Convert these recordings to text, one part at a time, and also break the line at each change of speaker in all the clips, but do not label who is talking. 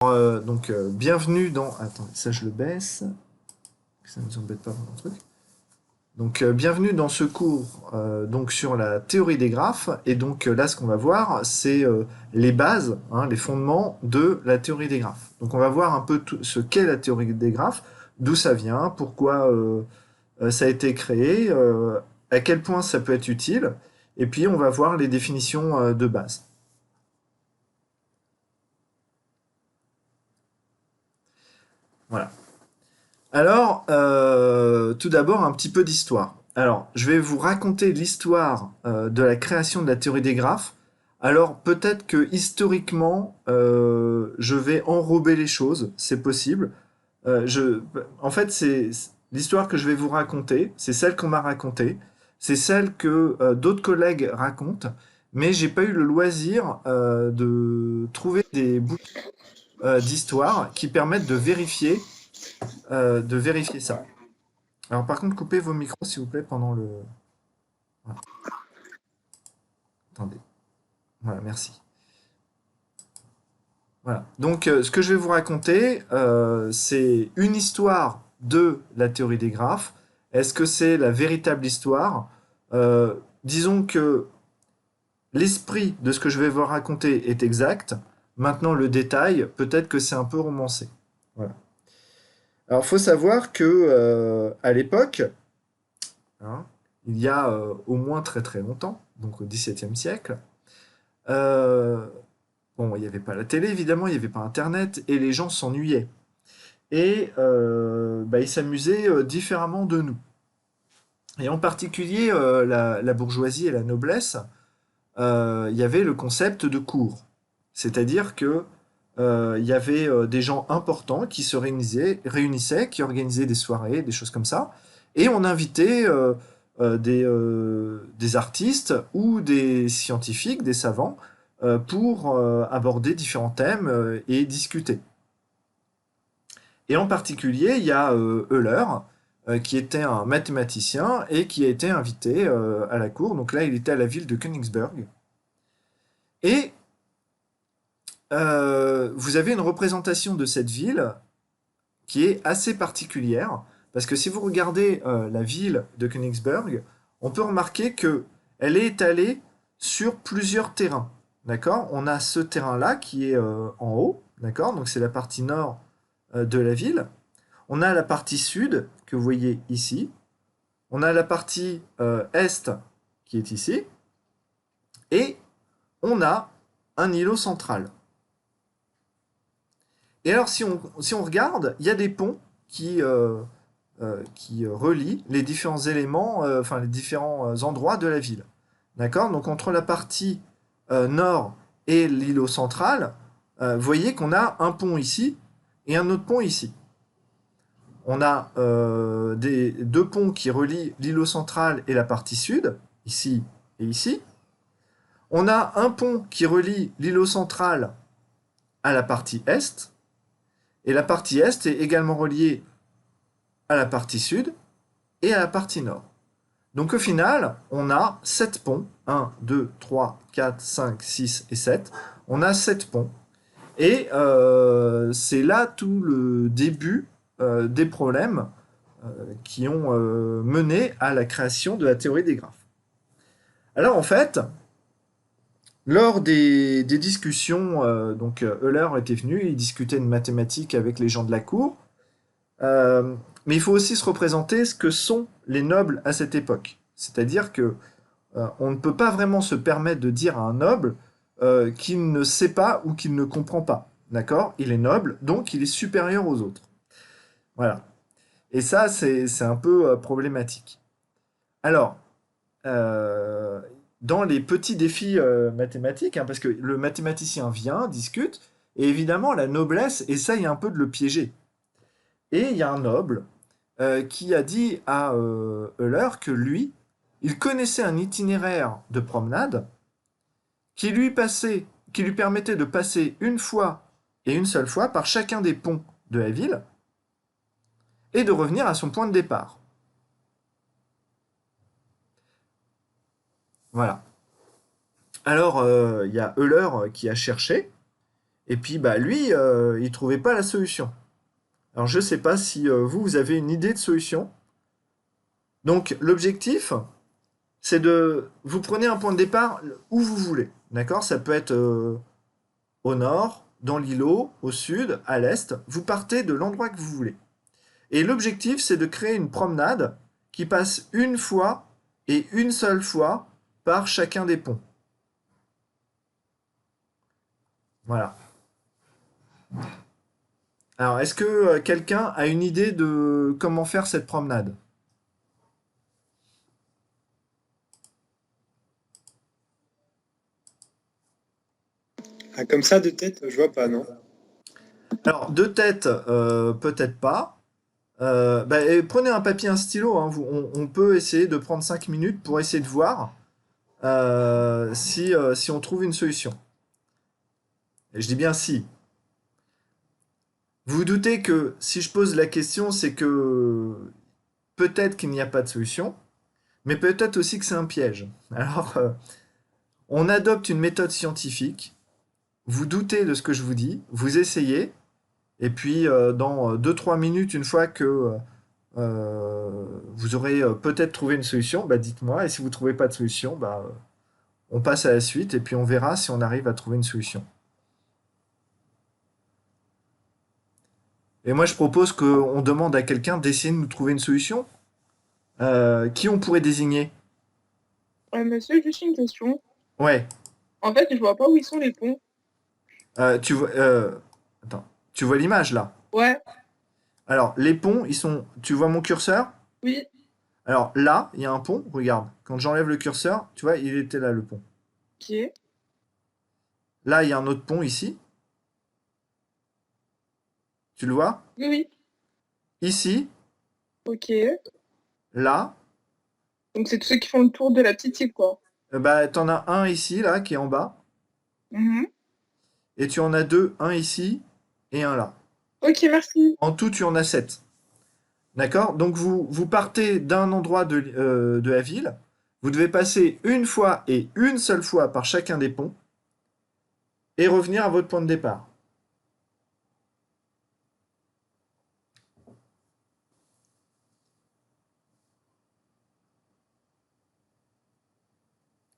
Bienvenue dans... Attendez, ça je le baisse, que ça ne nous embête pas pendant le truc. Bienvenue dans ce cours sur la théorie des graphes. Et là, ce qu'on va voir, c'est les bases, hein, les fondements de la théorie des graphes. Donc, on va voir un peu ce qu'est la théorie des graphes, d'où ça vient, pourquoi ça a été créé, à quel point ça peut être utile. Et puis, on va voir les définitions de base. Voilà. Alors, tout d'abord, un petit peu d'histoire. Alors, je vais vous raconter l'histoire de la création de la théorie des graphes. Alors, peut-être que historiquement, je vais enrober les choses, c'est possible. En fait, c'est l'histoire que je vais vous raconter, c'est celle qu'on m'a racontée, c'est celle que d'autres collègues racontent, mais j'ai pas eu le loisir de trouver des bouts d'histoire qui permettent de vérifier ça. Alors par contre, coupez vos micros s'il vous plaît pendant le... Voilà. Attendez. Voilà, merci. Voilà. Ce que je vais vous raconter, c'est une histoire de la théorie des graphes. Est-ce que c'est la véritable histoire? Disons que l'esprit de ce que je vais vous raconter est exact. Maintenant, le détail, peut-être que c'est un peu romancé. Voilà. Alors, il faut savoir que à l'époque, hein, il y a au moins très très longtemps, donc au XVIIe siècle, euh, bon, il n'y avait pas la télé évidemment, il n'y avait pas Internet, et les gens s'ennuyaient. Et ils s'amusaient différemment de nous. Et en particulier, la bourgeoisie et la noblesse, il y avait le concept de cour. C'est-à-dire que il y avait des gens importants qui se réunissaient, qui organisaient des soirées, des choses comme ça, et on invitait des artistes ou des scientifiques, des savants, pour aborder différents thèmes et discuter. Et en particulier, il y a Euler, qui était un mathématicien et qui a été invité à la cour. Donc là, il était à la ville de Königsberg. Et vous avez une représentation de cette ville qui est assez particulière, parce que si vous regardez la ville de Königsberg, on peut remarquer que elle est étalée sur plusieurs terrains. D'accord? On a ce terrain-là qui est en haut, d'accord? Donc c'est la partie nord de la ville. On a la partie sud que vous voyez ici. On a la partie est qui est ici. Et on a un îlot central. Et alors, si on regarde, il y a des ponts qui relient les différents éléments, enfin les différents endroits de la ville. D'accord? Donc, entre la partie nord et l'îlot central, vous voyez qu'on a un pont ici et un autre pont ici. On a deux ponts qui relient l'îlot central et la partie sud, ici et ici. On a un pont qui relie l'îlot central à la partie est, et la partie est est également reliée à la partie sud et à la partie nord. Donc au final, on a 7 ponts, 1, 2, 3, 4, 5, 6 et 7. On a 7 ponts. Et c'est là tout le début des problèmes qui ont mené à la création de la théorie des graphes. Alors en fait, lors des discussions, Euler était venu, il discutait de mathématiques avec les gens de la cour, mais il faut aussi se représenter ce que sont les nobles à cette époque. C'est-à-dire que on ne peut pas vraiment se permettre de dire à un noble qu'il ne sait pas ou qu'il ne comprend pas. D'accord? Il est noble, donc il est supérieur aux autres. Voilà. Et ça, c'est un peu problématique. Alors, euh, dans les petits défis mathématiques, hein, parce que le mathématicien vient, discute, et évidemment, la noblesse essaye un peu de le piéger. Et il y a un noble qui a dit à Euler que lui, il connaissait un itinéraire de promenade qui qui lui permettait de passer une fois et une seule fois par chacun des ponts de la ville et de revenir à son point de départ. Voilà. Alors, il y a Euler qui a cherché, Et puis, bah, lui, il trouvait pas la solution. Alors, je sais pas si vous avez une idée de solution. Donc, l'objectif, c'est vous prenez un point de départ où vous voulez. D'accord? Ça peut être au nord, dans l'îlot, au sud, à l'est. Vous partez de l'endroit que vous voulez. Et l'objectif, c'est de créer une promenade qui passe une fois et une seule fois par chacun des ponts. Voilà. Alors, est-ce que quelqu'un a une idée de comment faire cette promenade?
Ah, comme ça, de tête, je vois pas, non?
Alors, de tête, peut-être pas. Bah, et prenez un papier, un stylo, hein, on peut essayer de prendre 5 minutes pour essayer de voir si on trouve une solution. Et je dis bien si. Vous vous doutez que si je pose la question, c'est que peut-être qu'il n'y a pas de solution, mais peut-être aussi que c'est un piège. Alors, on adopte une méthode scientifique, vous doutez de ce que je vous dis, vous essayez, et puis dans 2-3 minutes, une fois que vous aurez peut-être trouvé une solution, bah dites-moi, et si vous ne trouvez pas de solution, bah, on passe à la suite, et puis on verra si on arrive à trouver une solution. Et moi, je propose qu'on demande à quelqu'un d'essayer de nous trouver une solution. Qui on pourrait désigner?
Monsieur, juste une question.
Ouais.
En fait, je vois pas où ils sont les ponts.
Tu vois, attends. Tu vois l'image là?
Ouais,
Alors, les ponts, ils sont. Tu vois mon curseur?
oui,
Alors là, il y a un pont. Regarde. Quand j'enlève le curseur, tu vois, il était là le pont.
ok.
Là, il y a un autre pont ici. Tu le vois?
Oui, oui,
Ici,
ok.
là.
Donc c'est tous ceux qui font le tour de la petite île, quoi.
Bah, t'en as un ici, là, qui est en bas.
Mhm.
Et tu en as deux, un ici et un là.
Ok, merci.
En tout, tu en as sept. D'accord? Donc, vous partez d'un endroit de la ville. Vous devez passer une fois et une seule fois par chacun des ponts et revenir à votre point de départ.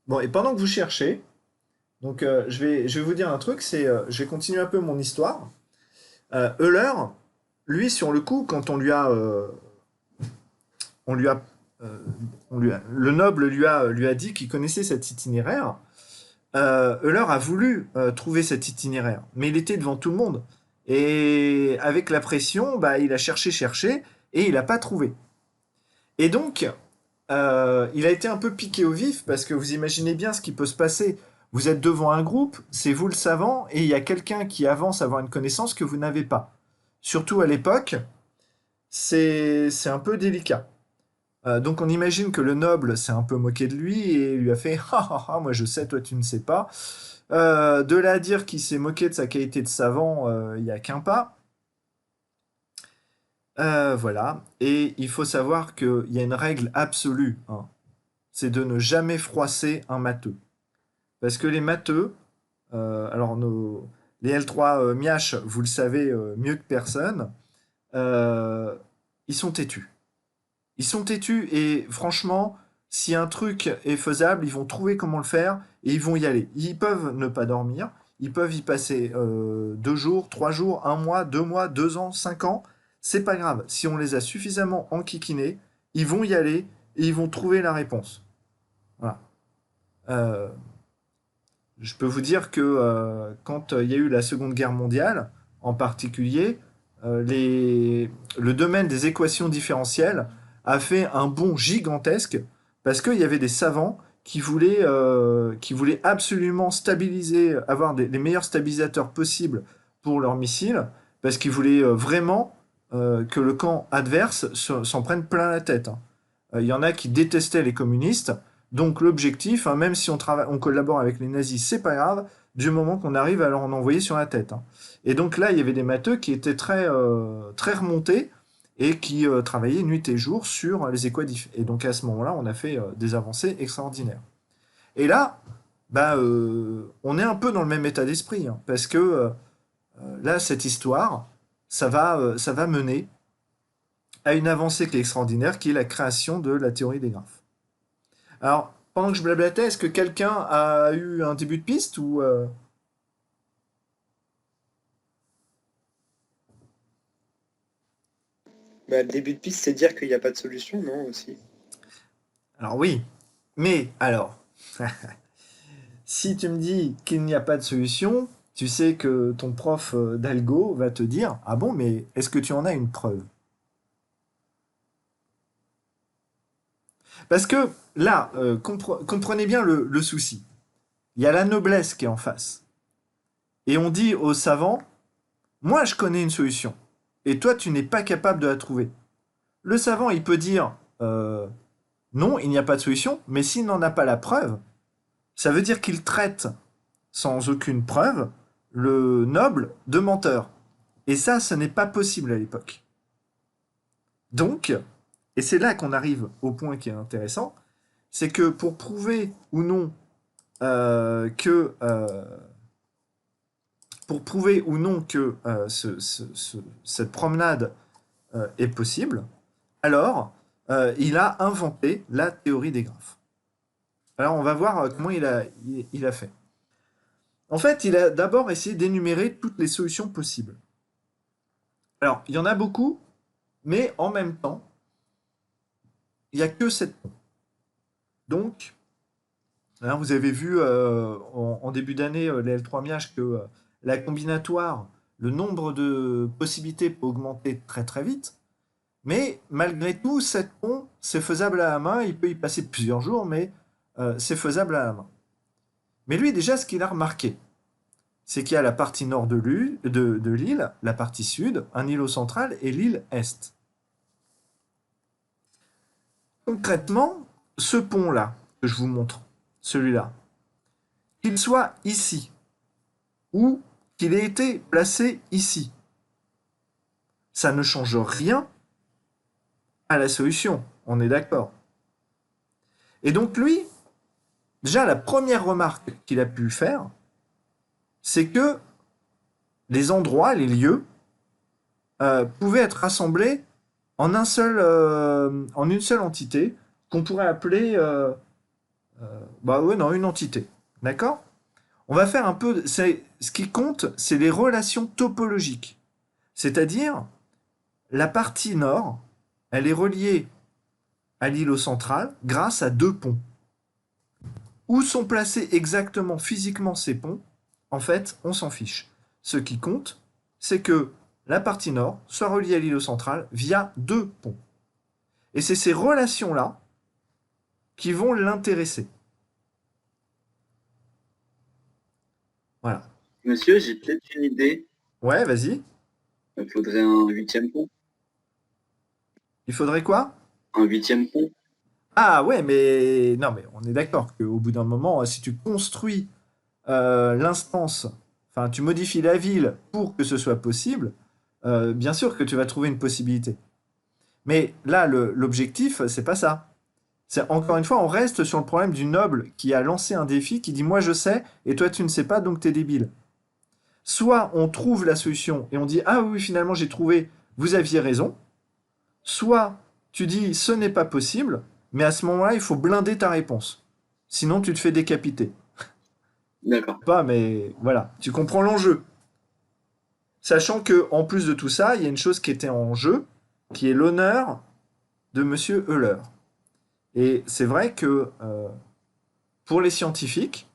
Bon, et pendant que vous cherchez, donc je vais vous dire un truc, je vais continuer un peu mon histoire. Euler, lui, sur le coup, quand on lui a, euh, le noble lui a dit qu'il connaissait cet itinéraire, Euler a voulu trouver cet itinéraire, mais il était devant tout le monde. Et avec la pression, bah, il a cherché, cherché, et il n'a pas trouvé. Et donc, il a été un peu piqué au vif, parce que vous imaginez bien ce qui peut se passer. Vous êtes devant un groupe, c'est vous le savant, et il y a quelqu'un qui avance à avoir une connaissance que vous n'avez pas. Surtout à l'époque, c'est un peu délicat. Donc on imagine que le noble s'est un peu moqué de lui et lui a fait ah, ah, ah, moi je sais, toi tu ne sais pas. De là à dire qu'il s'est moqué de sa qualité de savant, il n'y a qu'un pas. Voilà. Et il faut savoir qu'il y a une règle absolue, hein. C'est de ne jamais froisser un matheux. Parce que les matheux, alors les L3 Miach, vous le savez mieux que personne, euh, ils sont têtus. Ils sont têtus et franchement, si un truc est faisable, ils vont trouver comment le faire et ils vont y aller. Ils peuvent ne pas dormir, ils peuvent y passer 2 jours, 3 jours, un mois, 2 mois, 2 ans, 5 ans. C'est pas grave. Si on les a suffisamment enquiquinés, ils vont y aller et ils vont trouver la réponse. Voilà. Euh, je peux vous dire que quand il y a eu la Seconde Guerre mondiale, en particulier, le domaine des équations différentielles a fait un bond gigantesque parce qu'il y avait des savants qui voulaient absolument stabiliser, avoir les meilleurs stabilisateurs possibles pour leurs missiles, parce qu'ils voulaient vraiment que le camp adverse s'en prenne plein la tête, hein. Il y en a qui détestaient les communistes, donc l'objectif, hein, même si on collabore avec les nazis, c'est pas grave, du moment qu'on arrive à leur en envoyer sur la tête, hein. Et donc là, il y avait des matheux qui étaient très remontés et qui travaillaient nuit et jour sur les équadifs. Et donc à ce moment-là, on a fait des avancées extraordinaires. Et là, bah, on est un peu dans le même état d'esprit, hein, parce que là, cette histoire, ça va mener à une avancée qui est extraordinaire, qui est la création de la théorie des graphes. Alors, pendant que je blablatais, est-ce que quelqu'un a eu un début de piste ou
Bah, le début de piste, c'est dire qu'il n'y a pas de solution, non, aussi.
Alors oui, mais alors, si tu me dis qu'il n'y a pas de solution, tu sais que ton prof d'algo va te dire, ah bon, mais est-ce que tu en as une preuve? Parce que là, comprenez bien le souci. Il y a la noblesse qui est en face. Et on dit aux savants, moi je connais une solution. Et toi, tu n'es pas capable de la trouver. Le savant, il peut dire, non, il n'y a pas de solution, mais s'il n'en a pas la preuve, ça veut dire qu'il traite, sans aucune preuve, le noble de menteur. Et ça, ce n'est pas possible à l'époque. Donc, et c'est là qu'on arrive au point qui est intéressant, c'est que pour prouver ou non que cette promenade est possible, alors il a inventé la théorie des graphes. Alors on va voir comment il a fait. En fait, il a d'abord essayé d'énumérer toutes les solutions possibles. Alors, il y en a beaucoup, mais en même temps, il n'y a que 7 ponts. Donc, hein, vous avez vu en début d'année, les L3 Miage, que la combinatoire, le nombre de possibilités peut augmenter très très vite. Mais malgré tout, 7 ponts, c'est faisable à la main. Il peut y passer plusieurs jours, mais c'est faisable à la main. Mais lui, déjà, ce qu'il a remarqué, c'est qu'il y a la partie nord de l'île, la partie sud, un îlot central et l'île est. Concrètement, ce pont-là, que je vous montre, celui-là, qu'il soit ici, ou qu'il ait été placé ici, ça ne change rien à la solution, on est d'accord. Et donc lui, déjà la première remarque qu'il a pu faire, c'est que les endroits, les lieux, pouvaient être rassemblés en une seule entité qu'on pourrait appeler une entité. D'accord? On va faire un peu. Ce qui compte, c'est les relations topologiques. C'est-à-dire, la partie nord, elle est reliée à l'îlot central grâce à 2 ponts. Où sont placés exactement physiquement ces ponts? En fait, on s'en fiche. Ce qui compte, c'est que la partie nord soit reliée à l'îlot central via 2 ponts. Et c'est ces relations-là qui vont l'intéresser. Voilà.
Monsieur, j'ai peut-être une idée.
Ouais, vas-y.
Il faudrait un 8e pont.
Il faudrait quoi?
Un 8e pont.
Ah ouais, mais non, mais on est d'accord qu'au bout d'un moment, si tu construis l'instance, enfin tu modifies la ville pour que ce soit possible, bien sûr que tu vas trouver une possibilité. Mais là, l'objectif, c'est pas ça. C'est encore une fois, on reste sur le problème du noble qui a lancé un défi, qui dit moi je sais et toi tu ne sais pas donc t'es débile. Soit on trouve la solution et on dit ah oui finalement j'ai trouvé, vous aviez raison. Soit tu dis ce n'est pas possible, mais à ce moment-là il faut blinder ta réponse. Sinon tu te fais décapiter.
D'accord.
Pas mais voilà, tu comprends l'enjeu. Sachant que en plus de tout ça, il y a une chose qui était en jeu, qui est l'honneur de Monsieur Euler. Et c'est vrai que pour les scientifiques,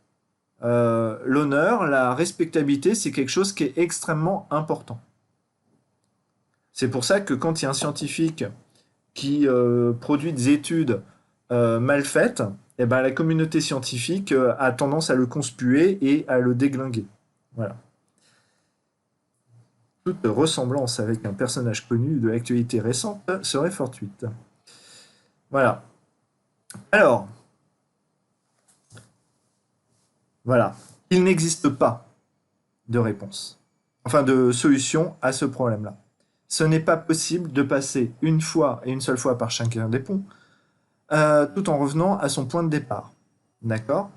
l'honneur, la respectabilité, c'est quelque chose qui est extrêmement important. C'est pour ça que quand il y a un scientifique qui produit des études mal faites, eh ben, la communauté scientifique a tendance à le conspuer et à le déglinguer. Voilà. Toute ressemblance avec un personnage connu de l'actualité récente serait fortuite. Voilà. Alors, voilà. Il n'existe pas de réponse, enfin de solution à ce problème-là. Ce n'est pas possible de passer une fois et une seule fois par chacun des ponts, tout en revenant à son point de départ. D'accord?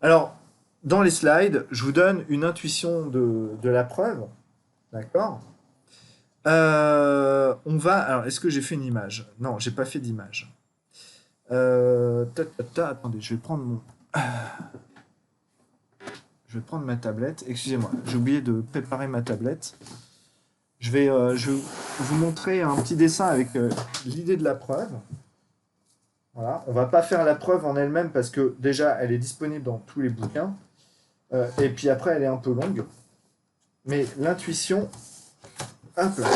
Alors, dans les slides, je vous donne une intuition de la preuve. D'accord? On va. Alors, est-ce que j'ai fait une image? Non, j'ai pas fait d'image. Attendez, je vais prendre ma tablette. Excusez-moi, j'ai oublié de préparer ma tablette. Je vais vous montrer un petit dessin avec l'idée de la preuve. Voilà. On va pas faire la preuve en elle-même parce que déjà, elle est disponible dans tous les bouquins. Et puis après, elle est un peu longue. Mais l'intuition... Hop là.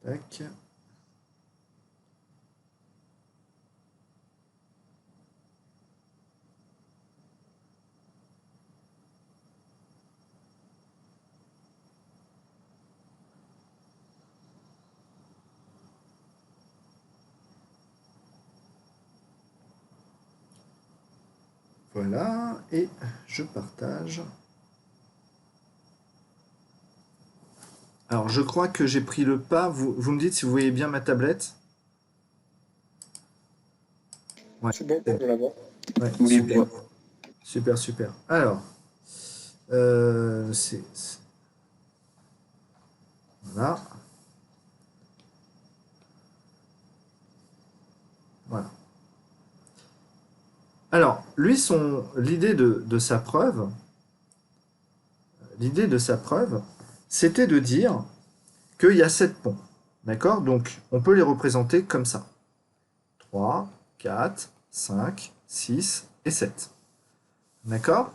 Tac. Voilà, et je partage. Alors, je crois que j'ai pris le pas. Vous me dites si vous voyez bien ma tablette. Ouais,
C'est bon, je la vois.
ouais,
Oui,
super.
oui.
Super, super. Alors, voilà. Voilà. Alors, lui, l'idée de sa preuve, c'était de dire qu'il y a 7 ponts. D'accord? Donc, on peut les représenter comme ça. 3, 4, 5, 6 et 7. D'accord?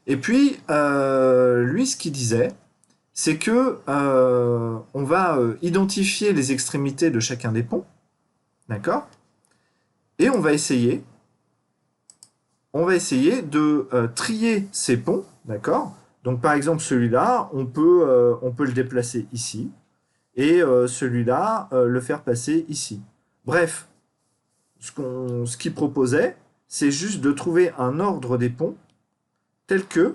Et puis, lui, ce qu'il disait, c'est que on va identifier les extrémités de chacun des ponts. D'accord? Et on va essayer de trier ces ponts, d'accord? Donc par exemple celui-là, on peut le déplacer ici, et celui-là, le faire passer ici. Bref, ce qu'il proposait, c'est juste de trouver un ordre des ponts tel que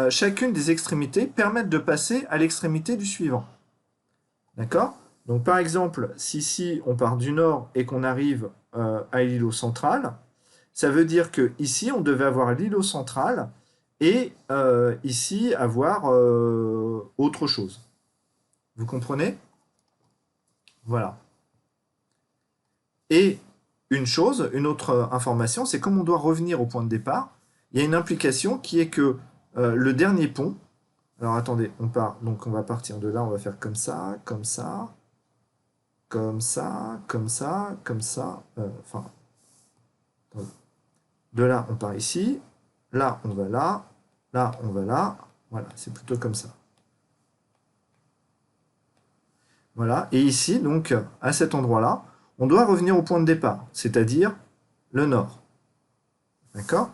chacune des extrémités permette de passer à l'extrémité du suivant. D'accord? Donc par exemple, si ici on part du nord et qu'on arrive à l'îlot central, ça veut dire que ici on devait avoir l'îlot central et ici avoir autre chose. Vous comprenez? Voilà. Et une autre information, c'est comme on doit revenir au point de départ, il y a une implication qui est que le dernier pont, alors attendez, donc on va partir de là, on va faire comme ça, comme ça, comme ça, comme ça, comme ça, enfin, de là on part ici, là on va là on va là, voilà, c'est plutôt comme ça. Voilà, et ici, donc, à cet endroit-là, on doit revenir au point de départ, c'est-à-dire le nord. D'accord?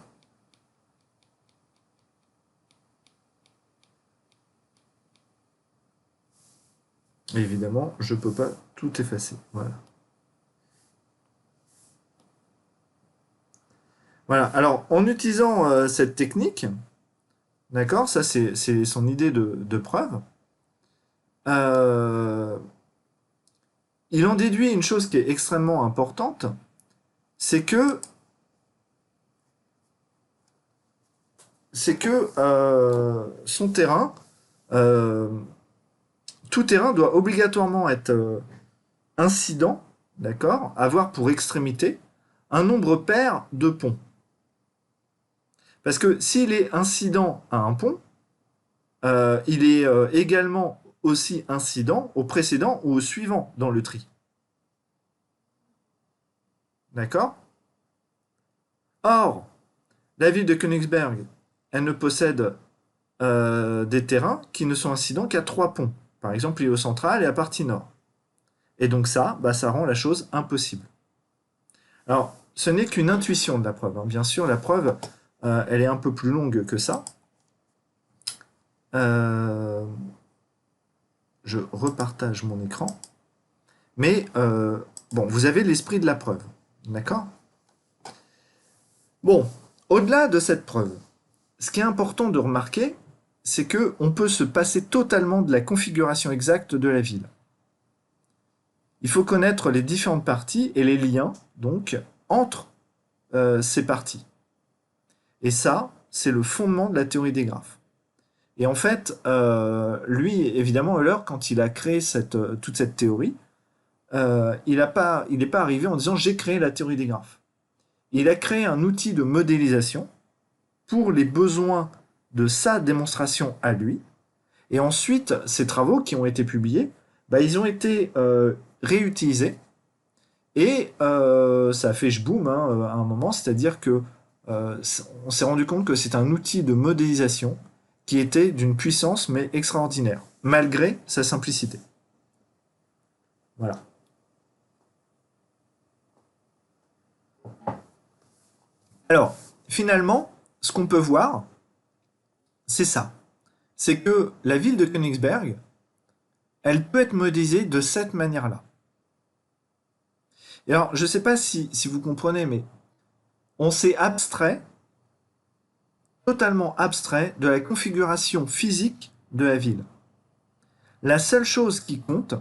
Évidemment, je ne peux pas tout effacer. Voilà. Voilà, alors en utilisant cette technique, d'accord, ça c'est son idée de preuve, il en déduit une chose qui est extrêmement importante, c'est que son terrain, tout terrain doit obligatoirement être incident, d'accord, avoir pour extrémité un nombre pair de ponts. Parce que s'il est incident à un pont, il est également aussi incident au précédent ou au suivant dans le tri. D'accord? Or, la ville de Königsberg, elle ne possède des terrains qui ne sont incidents qu'à 3 ponts. Par exemple, l'îlot central et la partie nord. Et donc ça, ça rend la chose impossible. Alors, ce n'est qu'une intuition de la preuve. Hein. Bien sûr, la preuve, elle est un peu plus longue que ça. Je repartage mon écran. Mais, bon, vous avez l'esprit de la preuve. D'accord? Bon, au-delà de cette preuve, ce qui est important de remarquer, c'est qu'on peut se passer totalement de la configuration exacte de la ville. il faut connaître les différentes parties et les liens, donc, entre ces parties. Et ça, c'est le fondement de la théorie des graphes. Et en fait, lui, évidemment, Euler, quand il a créé toute cette théorie, il n'est pas arrivé en disant « j'ai créé la théorie des graphes ». Il a créé un outil de modélisation pour les besoins de sa démonstration à lui. Et ensuite, ces travaux qui ont été publiés, ils ont été réutilisés. Et ça a fait boom à un moment, c'est-à-dire que on s'est rendu compte que c'est un outil de modélisation qui était d'une puissance mais extraordinaire, malgré sa simplicité. Voilà. Alors, finalement, ce qu'on peut voir, c'est ça. C'est que la ville de Königsberg, elle peut être modélisée de cette manière-là. Et alors, je ne sais pas si vous comprenez, mais on s'est abstrait, totalement abstrait, de la configuration physique de la ville. La seule chose qui compte,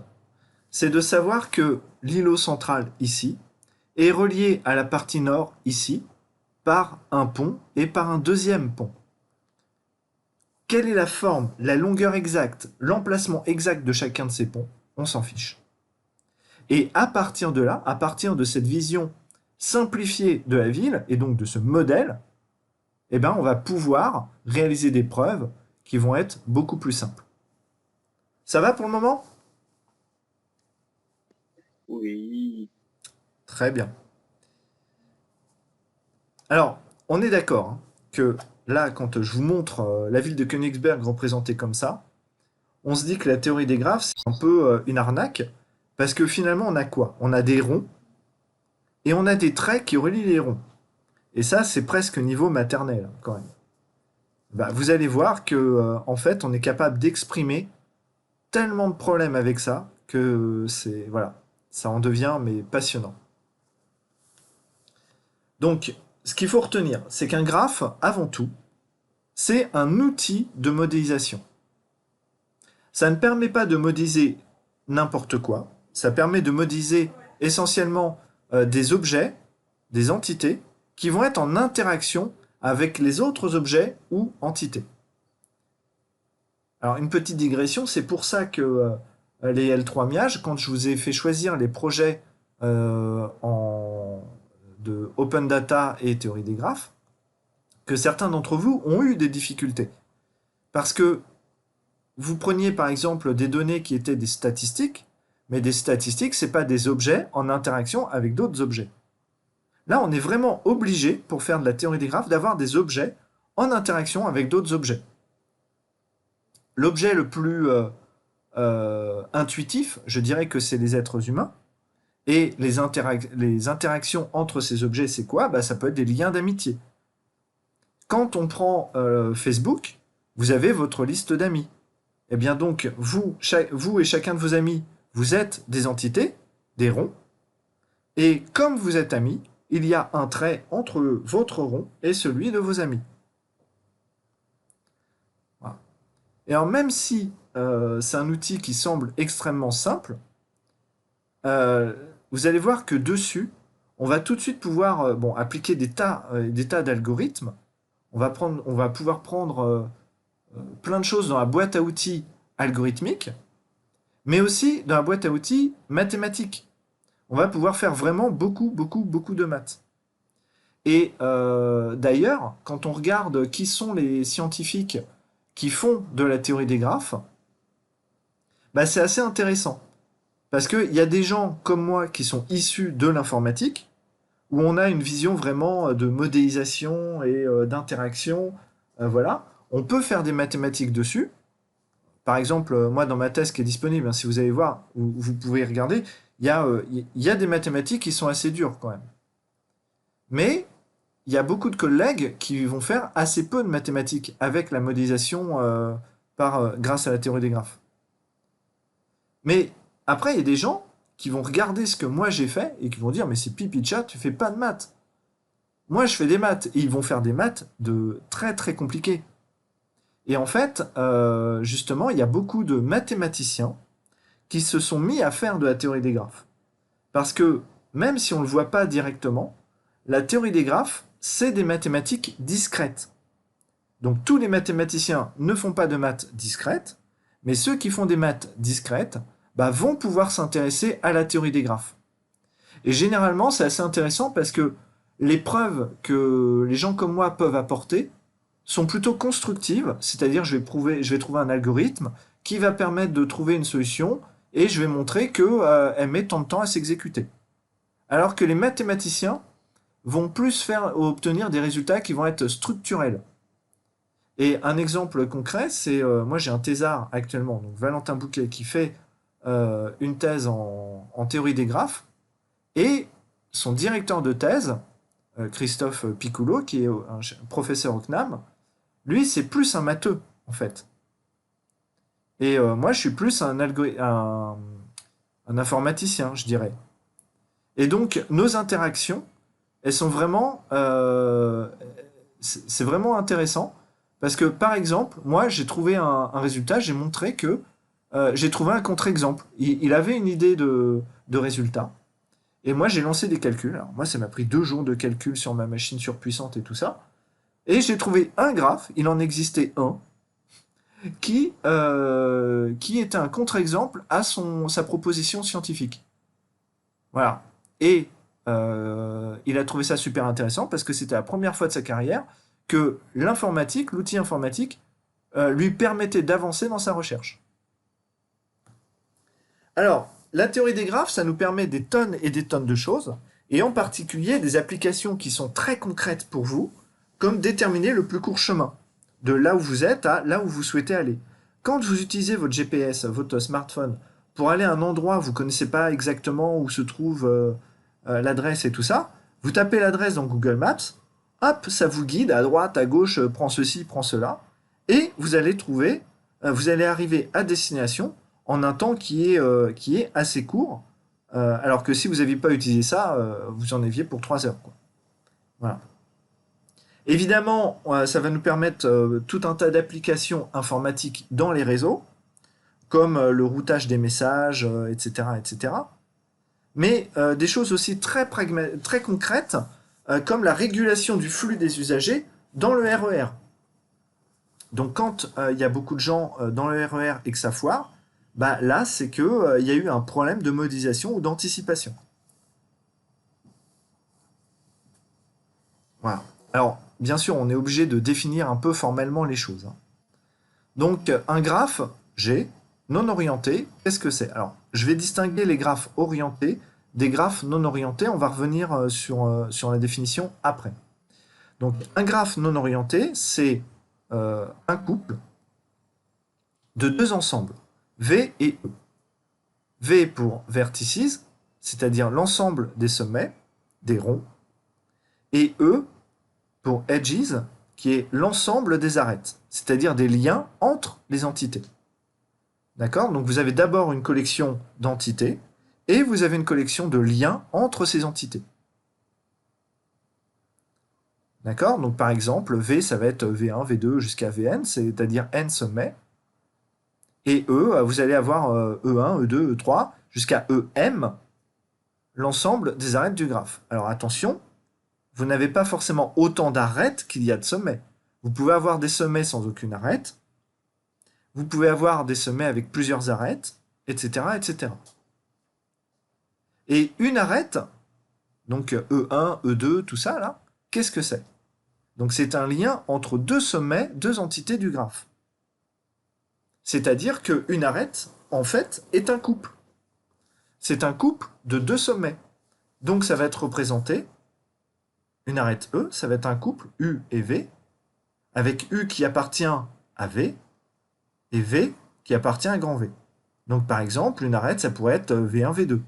c'est de savoir que l'îlot central, ici, est relié à la partie nord, ici, par un pont et par un deuxième pont. Quelle est la forme, la longueur exacte, l'emplacement exact de chacun de ces ponts? On s'en fiche. Et à partir de là, à partir de cette vision simplifiée de la ville, et donc de ce modèle, eh ben, on va pouvoir réaliser des preuves qui vont être beaucoup plus simples. Ça va pour le moment?
Oui.
Très bien. Alors, on est d'accord que là, quand je vous montre la ville de Königsberg représentée comme ça, on se dit que la théorie des graphes, c'est un peu une arnaque, parce que finalement, on a quoi? On a des ronds, et on a des traits qui relient les ronds. Et ça, c'est presque niveau maternel, quand même. Vous allez voir que, en fait, on est capable d'exprimer tellement de problèmes avec ça, que c'est, voilà, ça en devient, mais passionnant. Donc, ce qu'il faut retenir, c'est qu'un graphe, avant tout, c'est un outil de modélisation. Ça ne permet pas de modéliser n'importe quoi, ça permet de modéliser essentiellement des objets, des entités, qui vont être en interaction avec les autres objets ou entités. Alors, une petite digression, c'est pour ça que les L3 Miage, quand je vous ai fait choisir les projets de Open Data et théorie des graphes, que certains d'entre vous ont eu des difficultés. Parce que vous preniez par exemple des données qui étaient des statistiques, mais des statistiques, ce n'est pas des objets en interaction avec d'autres objets. Là, on est vraiment obligé, pour faire de la théorie des graphes, d'avoir des objets en interaction avec d'autres objets. L'objet le plus intuitif, je dirais que c'est les êtres humains. Et les interactions entre ces objets, c'est quoi? Ça peut être des liens d'amitié. Quand on prend Facebook, vous avez votre liste d'amis. Et bien donc, vous et chacun de vos amis, vous êtes des entités, des ronds. Et comme vous êtes amis, il y a un trait entre votre rond et celui de vos amis. Voilà. Et alors même si c'est un outil qui semble extrêmement simple, vous allez voir que dessus, on va tout de suite pouvoir appliquer des tas d'algorithmes. On va pouvoir prendre plein de choses dans la boîte à outils algorithmique, mais aussi dans la boîte à outils mathématique. On va pouvoir faire vraiment beaucoup de maths. Et d'ailleurs, quand on regarde qui sont les scientifiques qui font de la théorie des graphes, c'est assez intéressant. Parce qu'il y a des gens comme moi qui sont issus de l'informatique, où on a une vision vraiment de modélisation et d'interaction. Voilà. On peut faire des mathématiques dessus. Par exemple, moi, dans ma thèse qui est disponible, si vous allez voir, vous pouvez regarder, il y a des mathématiques qui sont assez dures quand même. Mais il y a beaucoup de collègues qui vont faire assez peu de mathématiques avec la modélisation grâce à la théorie des graphes. Mais après, il y a des gens qui vont regarder ce que moi j'ai fait et qui vont dire « Mais c'est pipi de chat, tu fais pas de maths. » Moi, je fais des maths et ils vont faire des maths de très très compliquées. Et en fait, justement, il y a beaucoup de mathématiciens qui se sont mis à faire de la théorie des graphes. Parce que même si on ne le voit pas directement, la théorie des graphes, c'est des mathématiques discrètes. Donc tous les mathématiciens ne font pas de maths discrètes, mais ceux qui font des maths discrètes vont pouvoir s'intéresser à la théorie des graphes. Et généralement, c'est assez intéressant parce que les preuves que les gens comme moi peuvent apporter sont plutôt constructives, c'est-à-dire je vais trouver un algorithme qui va permettre de trouver une solution et je vais montrer qu'elle met tant de temps à s'exécuter. Alors que les mathématiciens vont plus obtenir des résultats qui vont être structurels. Et un exemple concret, c'est moi j'ai un thésard actuellement, donc Valentin Bouquet, qui fait une thèse en théorie des graphes, et son directeur de thèse, Christophe Piccolo, qui est un professeur au CNAM, lui c'est plus un matheux en fait. Et moi je suis plus un informaticien, je dirais. Et donc nos interactions, elles sont vraiment, c'est vraiment intéressant. Parce que, par exemple, moi, j'ai trouvé un résultat, j'ai montré que j'ai trouvé un contre-exemple. Il avait une idée de résultat. Et moi, j'ai lancé des calculs. Alors, moi, ça m'a pris 2 jours de calcul sur ma machine surpuissante et tout ça. Et j'ai trouvé un graphe, il en existait un, qui était un contre-exemple à sa proposition scientifique. Voilà. Et il a trouvé ça super intéressant parce que c'était la première fois de sa carrière que l'informatique, l'outil informatique, lui permettait d'avancer dans sa recherche. Alors, la théorie des graphes, ça nous permet des tonnes et des tonnes de choses, et en particulier des applications qui sont très concrètes pour vous, comme déterminer le plus court chemin, de là où vous êtes à là où vous souhaitez aller. Quand vous utilisez votre GPS, votre smartphone, pour aller à un endroit où vous ne connaissez pas exactement où se trouve l'adresse et tout ça, vous tapez l'adresse dans Google Maps, hop, ça vous guide à droite, à gauche, prends ceci, prends cela, et vous allez arriver à destination en un temps qui est assez court, alors que si vous n'aviez pas utilisé ça, vous en aviez pour 3 heures, quoi. Voilà. Évidemment, ça va nous permettre tout un tas d'applications informatiques dans les réseaux, comme le routage des messages, etc., etc. Mais des choses aussi très concrètes, comme la régulation du flux des usagers dans le RER. Donc quand il y a beaucoup de gens dans le RER et que ça foire, là c'est qu'il y a eu un problème de modélisation ou d'anticipation. Voilà. Alors, bien sûr, on est obligé de définir un peu formellement les choses, hein. Donc, un graphe G, non orienté, qu'est-ce que c'est? Alors, je vais distinguer les graphes orientés des graphes non orientés. On va revenir sur la définition après. Donc, un graphe non orienté, c'est un couple de 2 ensembles, V et E. V pour vertices, c'est-à-dire l'ensemble des sommets, des ronds, et E pour edges, qui est l'ensemble des arêtes, c'est-à-dire des liens entre les entités. D'accord? Donc vous avez d'abord une collection d'entités, et vous avez une collection de liens entre ces entités. D'accord? Donc par exemple, V, ça va être V1, V2 jusqu'à Vn, c'est-à-dire n sommets. Et E, vous allez avoir E1, E2, E3, jusqu'à Em, l'ensemble des arêtes du graphe. Alors attention, vous n'avez pas forcément autant d'arêtes qu'il y a de sommets. Vous pouvez avoir des sommets sans aucune arête, vous pouvez avoir des sommets avec plusieurs arêtes, etc., etc. Et une arête, donc E1, E2, tout ça là, qu'est-ce que c'est? Donc c'est un lien entre 2 sommets, 2 entités du graphe. C'est-à-dire qu'une arête, en fait, est un couple. C'est un couple de 2 sommets. Donc ça va être représenté, une arête E, ça va être un couple U et V, avec U qui appartient à V, et V qui appartient à grand V. Donc par exemple, une arête, ça pourrait être V1, V2.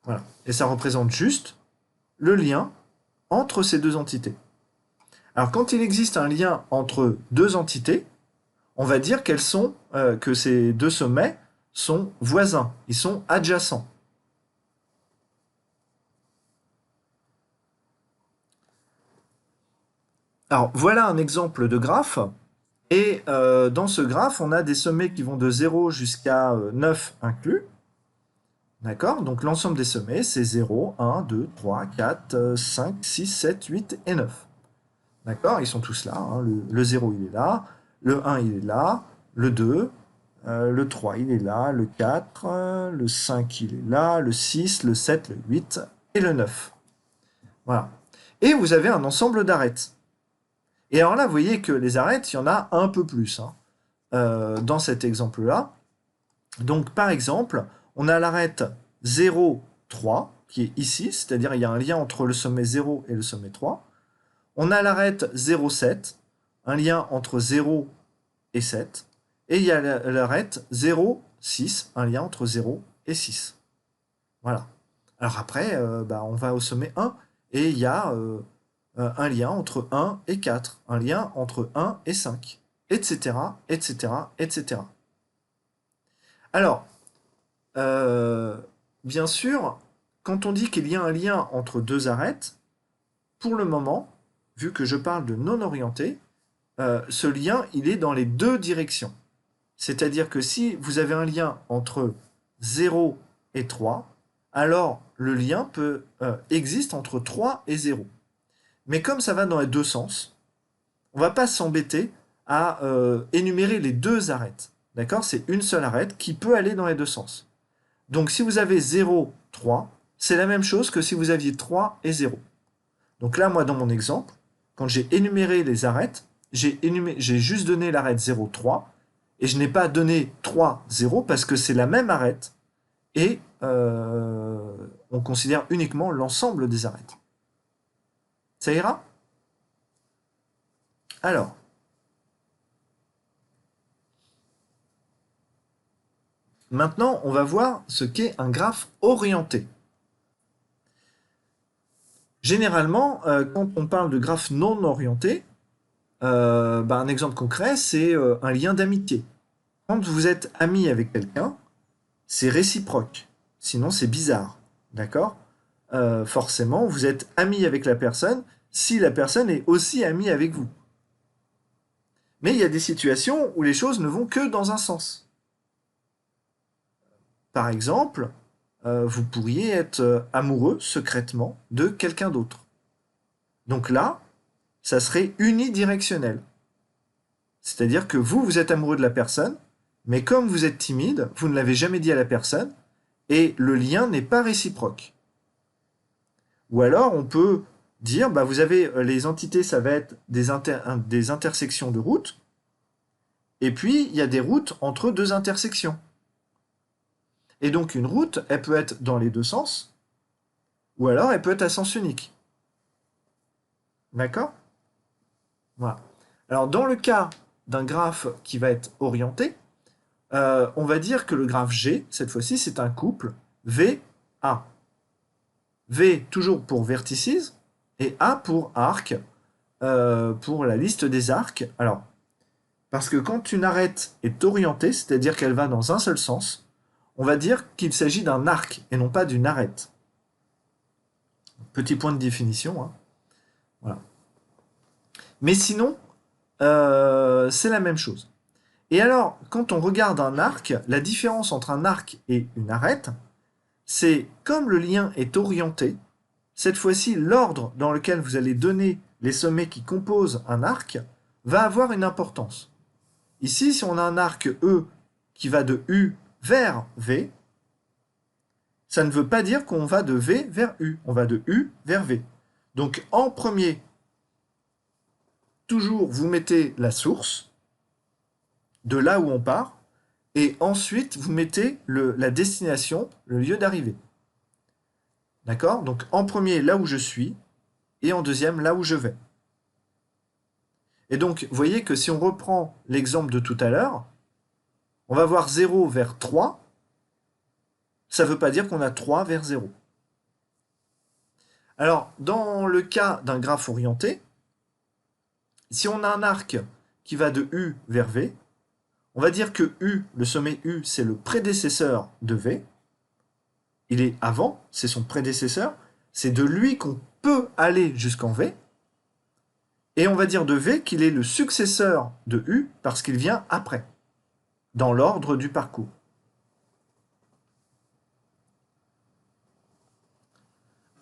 Voilà. Et ça représente juste le lien entre ces 2 entités. Alors quand il existe un lien entre 2 entités, on va dire que ces 2 sommets sont voisins, ils sont adjacents. Alors voilà un exemple de graphe, et dans ce graphe, on a des sommets qui vont de 0 jusqu'à 9 inclus, D'accord? Donc l'ensemble des sommets, c'est 0, 1, 2, 3, 4, 5, 6, 7, 8 et 9. D'accord? Ils sont tous là, hein. Le 0, il est là. Le 1, il est là. Le 2, le 3, il est là. Le 4, le 5, il est là. Le 6, le 7, le 8 et le 9. Voilà. Et vous avez un ensemble d'arêtes. Et alors là, vous voyez que les arêtes, il y en a un peu plus, hein, dans cet exemple-là. Donc, par exemple, on a l'arête 0, 3, qui est ici, c'est-à-dire il y a un lien entre le sommet 0 et le sommet 3. On a l'arête 0, 7, un lien entre 0 et 7. Et il y a l'arête 0, 6, un lien entre 0 et 6. Voilà. Alors après, on va au sommet 1, et il y a un lien entre 1 et 4, un lien entre 1 et 5, etc., etc., etc. Alors, bien sûr, quand on dit qu'il y a un lien entre deux arêtes, pour le moment, vu que je parle de non orienté, ce lien, il est dans les deux directions. C'est-à-dire que si vous avez un lien entre 0 et 3, alors le lien existe entre 3 et 0. Mais comme ça va dans les deux sens, on ne va pas s'embêter à énumérer les deux arêtes. D'accord? C'est une seule arête qui peut aller dans les deux sens. Donc si vous avez 0, 3, c'est la même chose que si vous aviez 3 et 0. Donc là, moi, dans mon exemple, quand j'ai énuméré les arêtes, j'ai juste donné l'arête 0, 3, et je n'ai pas donné 3, 0, parce que c'est la même arête, et on considère uniquement l'ensemble des arêtes. Ça ira? Alors, maintenant, on va voir ce qu'est un graphe orienté. Généralement, quand on parle de graphe non orienté, un exemple concret, c'est un lien d'amitié. Quand vous êtes ami avec quelqu'un, c'est réciproque. Sinon, c'est bizarre. D'accord? Forcément, vous êtes ami avec la personne si la personne est aussi amie avec vous. Mais il y a des situations où les choses ne vont que dans un sens. Par exemple, vous pourriez être amoureux secrètement de quelqu'un d'autre. Donc là, ça serait unidirectionnel. C'est-à-dire que vous êtes amoureux de la personne, mais comme vous êtes timide, vous ne l'avez jamais dit à la personne, et le lien n'est pas réciproque. Ou alors, on peut dire, vous avez les entités, ça va être des intersections de routes, et puis il y a des routes entre deux intersections. Et donc une route, elle peut être dans les deux sens, ou alors elle peut être à sens unique. D'accord? Voilà. Alors dans le cas d'un graphe qui va être orienté, on va dire que le graphe G, cette fois-ci, c'est un couple VA. V toujours pour vertices et A pour arc, pour la liste des arcs. Alors, parce que quand une arête est orientée, c'est-à-dire qu'elle va dans un seul sens, on va dire qu'il s'agit d'un arc et non pas d'une arête. Petit point de définition, hein. Voilà. Mais sinon, c'est la même chose. Et alors, quand on regarde un arc, la différence entre un arc et une arête, c'est comme le lien est orienté, cette fois-ci, l'ordre dans lequel vous allez donner les sommets qui composent un arc va avoir une importance. Ici, si on a un arc E qui va de U vers V, ça ne veut pas dire qu'on va de V vers U, on va de U vers V. Donc en premier, toujours vous mettez la source de là où on part, et ensuite vous mettez la destination, le lieu d'arrivée. D'accord? Donc en premier, là où je suis, et en deuxième, là où je vais. Et donc, vous voyez que si on reprend l'exemple de tout à l'heure, on va voir 0 vers 3, ça ne veut pas dire qu'on a 3 vers 0. Alors, dans le cas d'un graphe orienté, si on a un arc qui va de U vers V, on va dire que U, le sommet U, c'est le prédécesseur de V. Il est avant, c'est son prédécesseur. C'est de lui qu'on peut aller jusqu'en V. Et on va dire de V qu'il est le successeur de U parce qu'il vient après, dans l'ordre du parcours.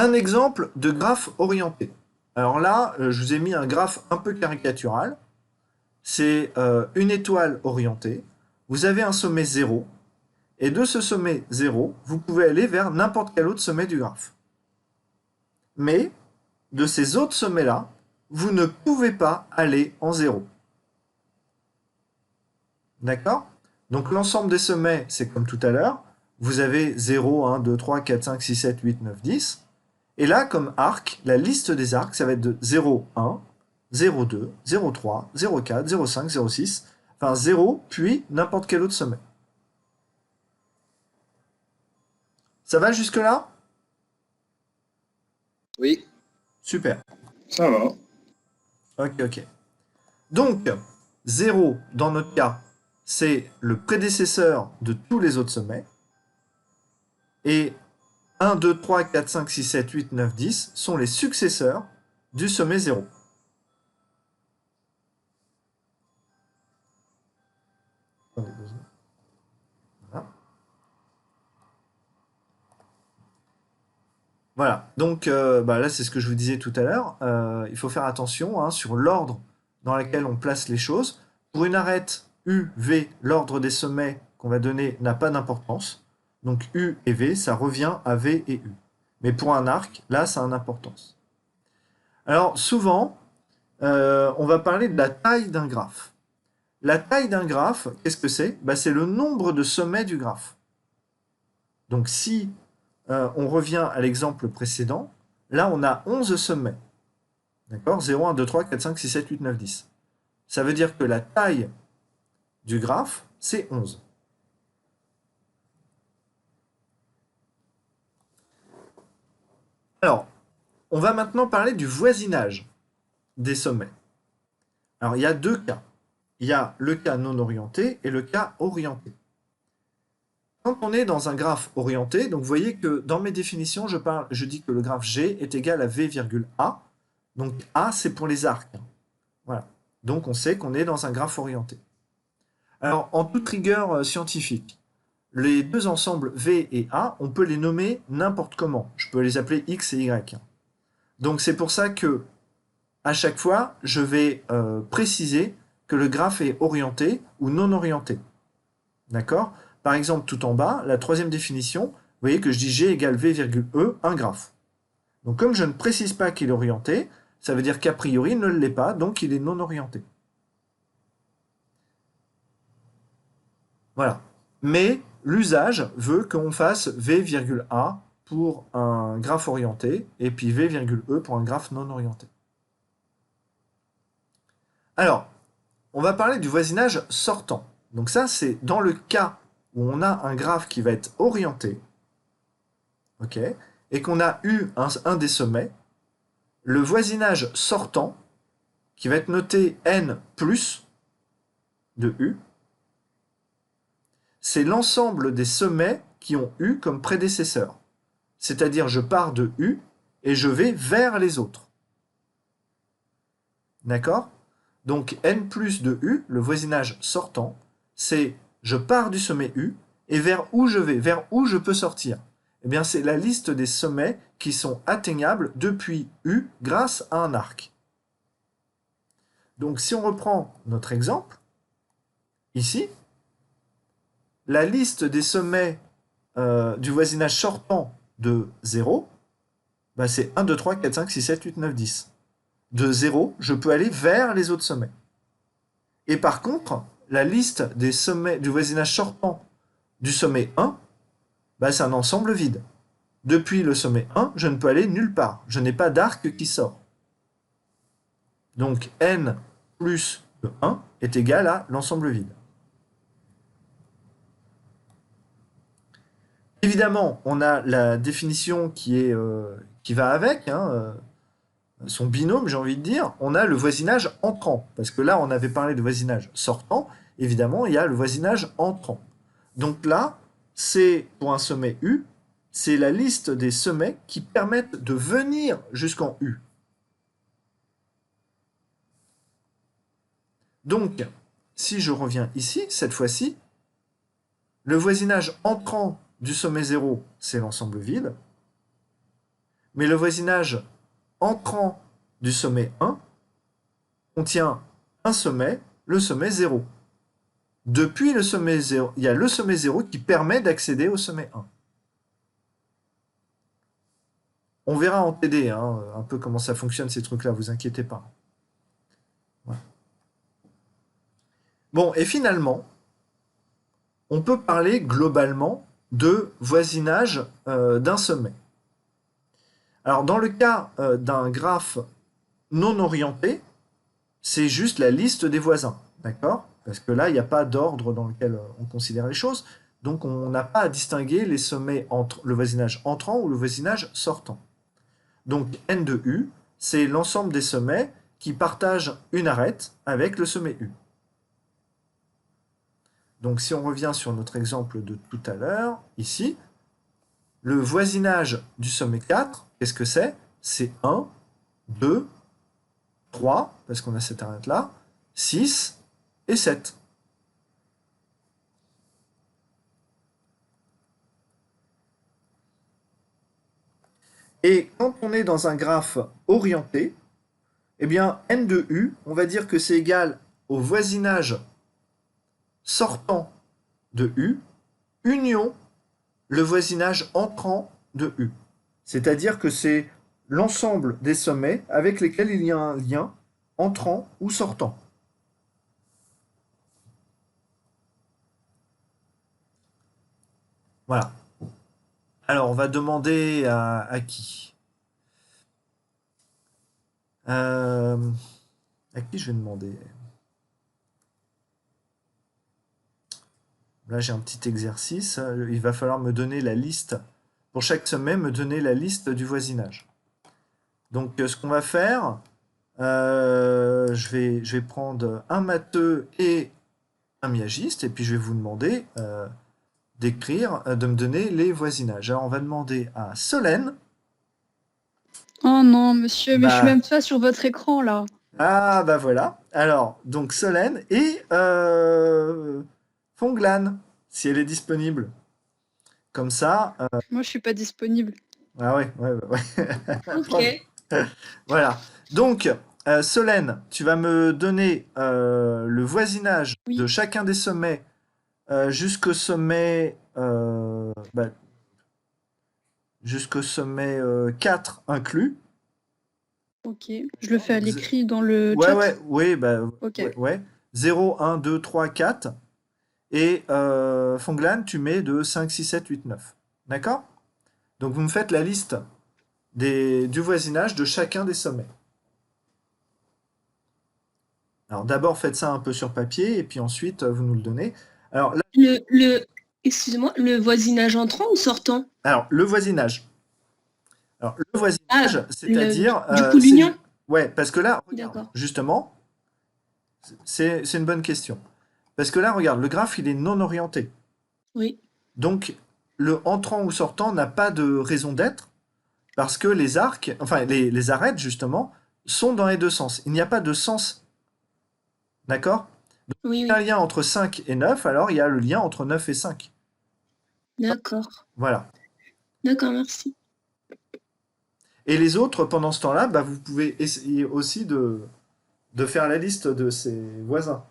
Un exemple de graphe orienté. Alors là, je vous ai mis un graphe un peu caricatural. C'est une étoile orientée. Vous avez un sommet 0. Et de ce sommet 0, vous pouvez aller vers n'importe quel autre sommet du graphe. Mais de ces autres sommets-là, vous ne pouvez pas aller en 0. D'accord? Donc l'ensemble des sommets, c'est comme tout à l'heure. Vous avez 0, 1, 2, 3, 4, 5, 6, 7, 8, 9, 10. Et là, comme arc, la liste des arcs, ça va être de 0, 1, 0, 2, 0, 3, 0, 4, 0, 5, 0, 6. Enfin 0, puis n'importe quel autre sommet. Ça va jusque-là?
Oui.
Super.
Ça va.
Ok. Donc, 0, dans notre cas, c'est le prédécesseur de tous les autres sommets. Et 1, 2, 3, 4, 5, 6, 7, 8, 9, 10 sont les successeurs du sommet 0. Voilà, donc là c'est ce que je vous disais tout à l'heure, il faut faire attention sur l'ordre dans lequel on place les choses. Pour une arête U, V, l'ordre des sommets qu'on va donner n'a pas d'importance. Donc U et V, ça revient à V et U. Mais pour un arc, là, ça a une importance. Alors souvent, on va parler de la taille d'un graphe. La taille d'un graphe, qu'est-ce que c'est? C'est le nombre de sommets du graphe. Donc si on revient à l'exemple précédent, là on a 11 sommets. D'accord? 0, 1, 2, 3, 4, 5, 6, 7, 8, 9, 10. Ça veut dire que la taille du graphe, c'est 11. Alors, on va maintenant parler du voisinage des sommets. Alors, il y a deux cas. Il y a le cas non orienté et le cas orienté. Quand on est dans un graphe orienté, donc vous voyez que dans mes définitions, je dis que le graphe G est égal à V, A. Donc A, c'est pour les arcs. Voilà. Donc on sait qu'on est dans un graphe orienté. Alors, en toute rigueur scientifique, les deux ensembles V et A, on peut les nommer n'importe comment. Je peux les appeler X et Y. Donc c'est pour ça que, à chaque fois, je vais préciser que le graphe est orienté ou non orienté. D'accord? Par exemple, tout en bas, la troisième définition, vous voyez que je dis G égale V, E, un graphe. Donc comme je ne précise pas qu'il est orienté, ça veut dire qu'a priori, il ne l'est pas, donc il est non orienté. Voilà. Mais l'usage veut qu'on fasse V, A pour un graphe orienté, et puis V, E pour un graphe non orienté. Alors, on va parler du voisinage sortant. Donc ça, c'est dans le cas où on a un graphe qui va être orienté, ok, et qu'on a eu un des sommets, le voisinage sortant, qui va être noté n plus de U, c'est l'ensemble des sommets qui ont U comme prédécesseur. C'est-à-dire, je pars de U et je vais vers les autres. D'accord? Donc, n plus de U, le voisinage sortant, c'est je pars du sommet U et vers où je vais, vers où je peux sortir. Eh bien, c'est la liste des sommets qui sont atteignables depuis U grâce à un arc. Donc, si on reprend notre exemple, ici, la liste des sommets du voisinage sortant de 0, c'est 1, 2, 3, 4, 5, 6, 7, 8, 9, 10. De 0, je peux aller vers les autres sommets. Et par contre, la liste des sommets du voisinage sortant du sommet 1, c'est un ensemble vide. Depuis le sommet 1, je ne peux aller nulle part. Je n'ai pas d'arc qui sort. Donc n plus de 1 est égal à l'ensemble vide. Évidemment, on a la définition qui va avec, son binôme, j'ai envie de dire. On a le voisinage entrant, parce que là, on avait parlé de voisinage sortant. Évidemment, il y a le voisinage entrant. Donc là, c'est pour un sommet U, c'est la liste des sommets qui permettent de venir jusqu'en U. Donc, si je reviens ici, cette fois-ci, le voisinage entrant du sommet 0, c'est l'ensemble vide. mais le voisinage entrant du sommet 1 contient un sommet, le sommet 0. Depuis le sommet 0, il y a le sommet 0 qui permet d'accéder au sommet 1. On verra en TD un peu comment ça fonctionne ces trucs-là, vous inquiétez pas. Ouais. Bon, et finalement, on peut parler globalement de voisinage d'un sommet. Alors, dans le cas d'un graphe non orienté, c'est juste la liste des voisins, d'accord? Parce que là, il n'y a pas d'ordre dans lequel on considère les choses, donc on n'a pas à distinguer les sommets entre le voisinage entrant ou le voisinage sortant. Donc N de U, c'est l'ensemble des sommets qui partagent une arête avec le sommet U. Donc si on revient sur notre exemple de tout à l'heure, ici, le voisinage du sommet 4, qu'est-ce que c'est? C'est 1, 2, 3, parce qu'on a cette arête-là, 6 et 7. Et quand on est dans un graphe orienté, eh bien, N de U, on va dire que c'est égal au voisinage sortant de U, union le voisinage entrant de U. C'est-à-dire que c'est l'ensemble des sommets avec lesquels il y a un lien entrant ou sortant. Voilà. Alors, on va demander à qui À qui je vais demander? Là, j'ai un petit exercice. Il va falloir me donner la liste. Pour chaque sommet, me donner la liste du voisinage. Donc, ce qu'on va faire, je vais prendre un matheux et un miagiste, et puis je vais vous demander d'écrire, de me donner les voisinages. Alors, on va demander à Solène.
Oh non, monsieur, mais je suis
Bah,
même pas sur votre écran là.
ah, bah voilà. Alors, donc Solène et Fonglan, si elle est disponible. Comme ça.
Moi, je suis pas disponible.
Ah ouais, ouais, ouais.
Ok.
Voilà. Donc, Solène, tu vas me donner le voisinage
Oui.
de chacun des sommets jusqu'au sommet, jusqu'au sommet 4 inclus.
Ok. Je le fais à l'écrit dans le
Ouais,
chat.
ouais, oui, bah,
Ok.
ouais. 0, 1, 2, 3, 4. Et Fonglan, tu mets de 5, 6, 7, 8, 9. D'accord? Donc, vous me faites la liste du voisinage de chacun des sommets. Alors, d'abord, faites ça un peu sur papier, et puis ensuite, vous nous le donnez. Alors, là,
Excusez-moi, le voisinage entrant ou sortant?
alors le voisinage. Alors, le voisinage, c'est-à-dire...
du coup, l'union?
Ouais, parce que là, regarde,
D'accord.
justement, c'est une bonne question. Parce que là, regarde, le graphe, il est non orienté.
Oui.
Donc, le entrant ou sortant n'a pas de raison d'être, parce que les arcs, enfin, les arêtes, justement, sont dans les deux sens. Il n'y a pas de sens. D'accord? Donc,
Oui,
il y a un
oui.
lien entre 5 et 9, alors il y a le lien entre 9 et 5.
D'accord.
Voilà.
D'accord, merci.
Et les autres, pendant ce temps-là, bah, vous pouvez essayer aussi de faire la liste de ses voisins.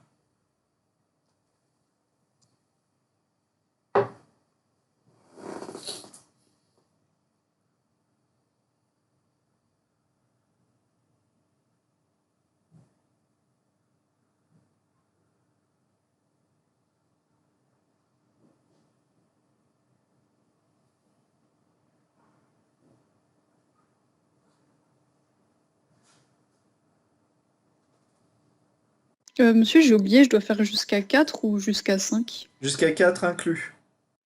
Monsieur, j'ai oublié, je dois faire jusqu'à 4 ou jusqu'à 5?
Jusqu'à 4 inclus.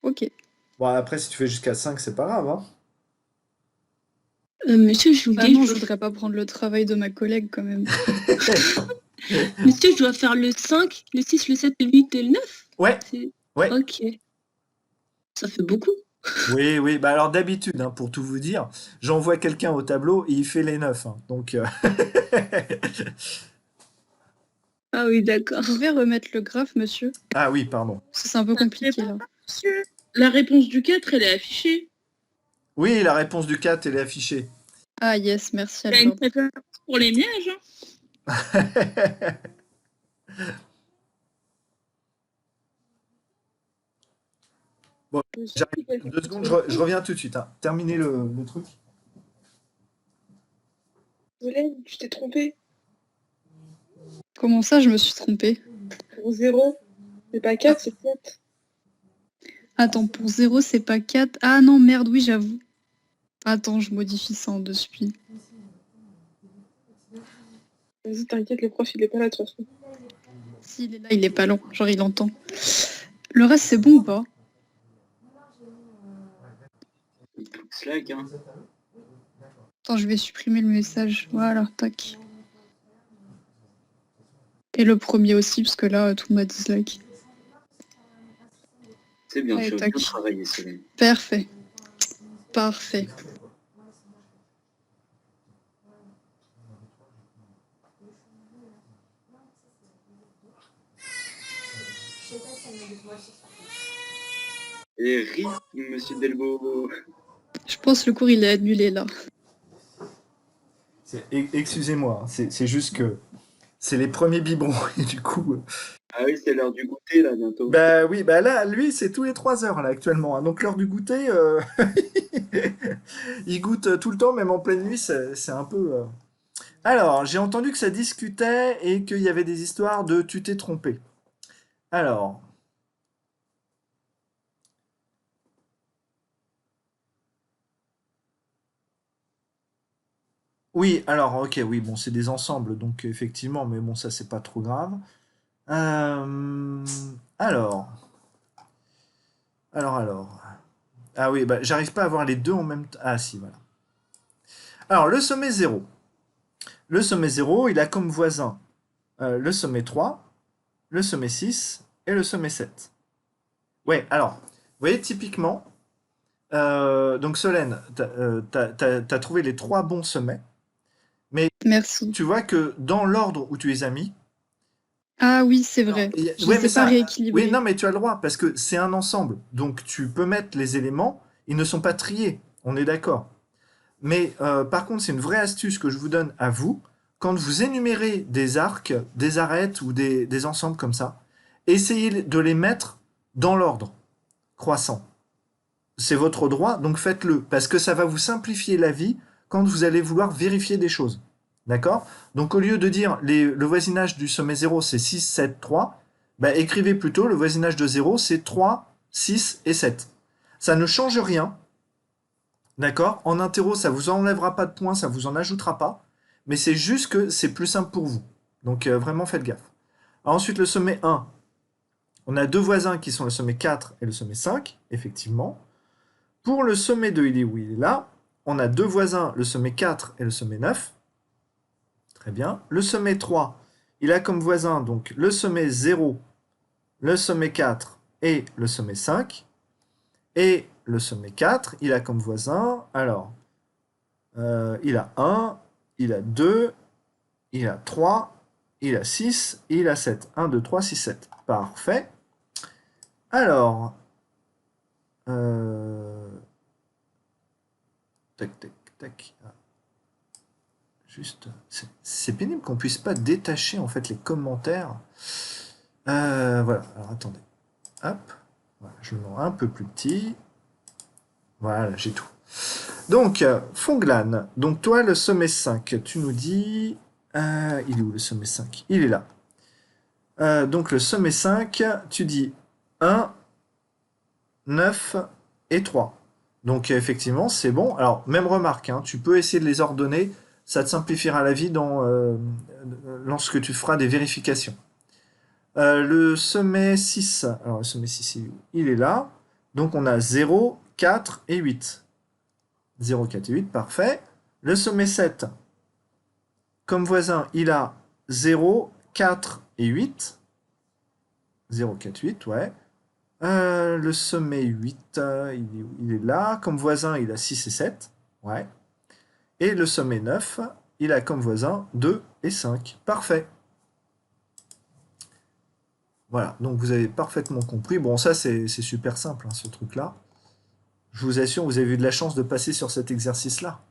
Ok.
Bon, après, si tu fais jusqu'à 5, c'est pas grave, hein.
Monsieur, je vous
Ah
dis,
non, je voudrais pas prendre le travail de ma collègue quand même.
Monsieur, je dois faire le 5, le 6, le 7, le 8 et le 9?
Ouais, ouais.
Ok. Ça fait beaucoup.
Oui, oui. Bah alors d'habitude, hein, pour tout vous dire, j'envoie quelqu'un au tableau et il fait les 9. Hein. Donc,
Ah oui, d'accord.
Vous pouvez remettre le graphe, monsieur?
ah oui, pardon.
C'est un peu compliqué là.
Monsieur, la réponse du 4, elle est affichée.
Oui, la réponse du 4, elle est affichée.
Ah yes, merci
Il y a une
Albert.
préférence pour les mièges. Hein.
Bon, j'arrive 2 secondes, je reviens tout de suite. Hein. Terminez le truc.
Solène, tu t'es trompé.
Comment ça, je me suis trompée?
Pour 0, c'est pas 4, c'est 7.
Attends, pour 0, c'est pas 4. Ah non, merde, oui, j'avoue. Attends, je modifie ça en de suite.
Vas-y, t'inquiète, le prof, il est pas là de toute façon.
S'il est là, il est pas long. Genre, il entend. Le reste, c'est bon ou pas?
Slack, hein.
Attends, je vais supprimer le message. Voilà, tac. Et le premier aussi, parce que là, tout m'a dislike.
C'est bien,
Ouais,
tu as
tac.
bien travaillé, Solène.
Parfait. Parfait.
Et RIP, monsieur Delbo.
Je pense que le cours, il est annulé, là.
Excusez-moi, hein, c'est juste que c'est les premiers biberons et du coup.
Ah oui, c'est l'heure du goûter, là, bientôt.
Bah oui, bah là, lui, c'est tous les 3 heures là actuellement. Hein. Donc l'heure du goûter, il goûte tout le temps, même en pleine nuit, c'est un peu. Alors, j'ai entendu que ça discutait et qu'il y avait des histoires de tu t'es trompé. Alors. Oui, alors, ok, oui, bon, c'est des ensembles, donc effectivement, mais bon, ça, c'est pas trop grave. Euh, alors, alors. Ah oui, bah, j'arrive pas à voir les deux en même temps. Ah si, voilà. Alors, le sommet 0. Le sommet 0, il a comme voisin le sommet 3, le sommet 6 et le sommet 7. Ouais, alors, vous voyez, typiquement, donc Solène, t'as trouvé les 3 bons sommets, mais
Merci.
tu vois que dans l'ordre où tu les as mis,
Ah oui, c'est vrai. Je
ouais,
les
mais
ai pas
ça,
rééquilibrés.
oui, non, mais tu as le droit, parce que c'est un ensemble, donc tu peux mettre les éléments, ils ne sont pas triés, on est d'accord. Mais par contre, c'est une vraie astuce que je vous donne à vous. Quand vous énumérez des arcs, des arêtes ou des ensembles comme ça, essayez de les mettre dans l'ordre croissant. C'est votre droit, donc faites-le, parce que ça va vous simplifier la vie quand vous allez vouloir vérifier des choses. D'accord? Donc au lieu de dire le voisinage du sommet 0 c'est 6, 7, 3, bah, écrivez plutôt le voisinage de 0 c'est 3, 6 et 7. Ça ne change rien, d'accord? En interro, ça vous enlèvera pas de points, ça vous en ajoutera pas, mais c'est juste que c'est plus simple pour vous. Donc vraiment faites gaffe. Alors, ensuite, le sommet 1. On a deux voisins qui sont le sommet 4 et le sommet 5, effectivement. Pour le sommet 2, il est où? Il est là. On a deux voisins, le sommet 4 et le sommet 9. Très bien. Le sommet 3, il a comme voisin donc le sommet 0, le sommet 4 et le sommet 5. Et le sommet 4, il a comme voisin, alors, il a 1, il a 2, il a 3, il a 6, et il a 7. 1, 2, 3, 6, 7. Parfait. Alors, tac, tac, tac. Juste, c'est pénible qu'on puisse pas détacher en fait les commentaires. Voilà, alors attendez. Hop, voilà, je le rends un peu plus petit. Voilà, j'ai tout. Donc, Fonglan, donc toi, le sommet 5, tu nous dis... il est où le sommet 5? Il est là. Donc, le sommet 5, tu dis 1, 9 et 3. Donc, effectivement, c'est bon. Alors, même remarque, hein, tu peux essayer de les ordonner. Ça te simplifiera la vie lorsque tu feras des vérifications. Le sommet 6, alors le sommet 6, il est là. Donc, on a 0, 4 et 8. 0, 4 et 8, parfait. Le sommet 7, comme voisin, il a 0, 4 et 8. 0, 4, 8, ouais. Le sommet 8, il est là. Comme voisin, il a 6 et 7. Ouais. Et le sommet 9, il a comme voisin 2 et 5. Parfait. Voilà, donc vous avez parfaitement compris. Bon, ça, c'est super simple, hein, ce truc-là. Je vous assure, vous avez eu de la chance de passer sur cet exercice-là.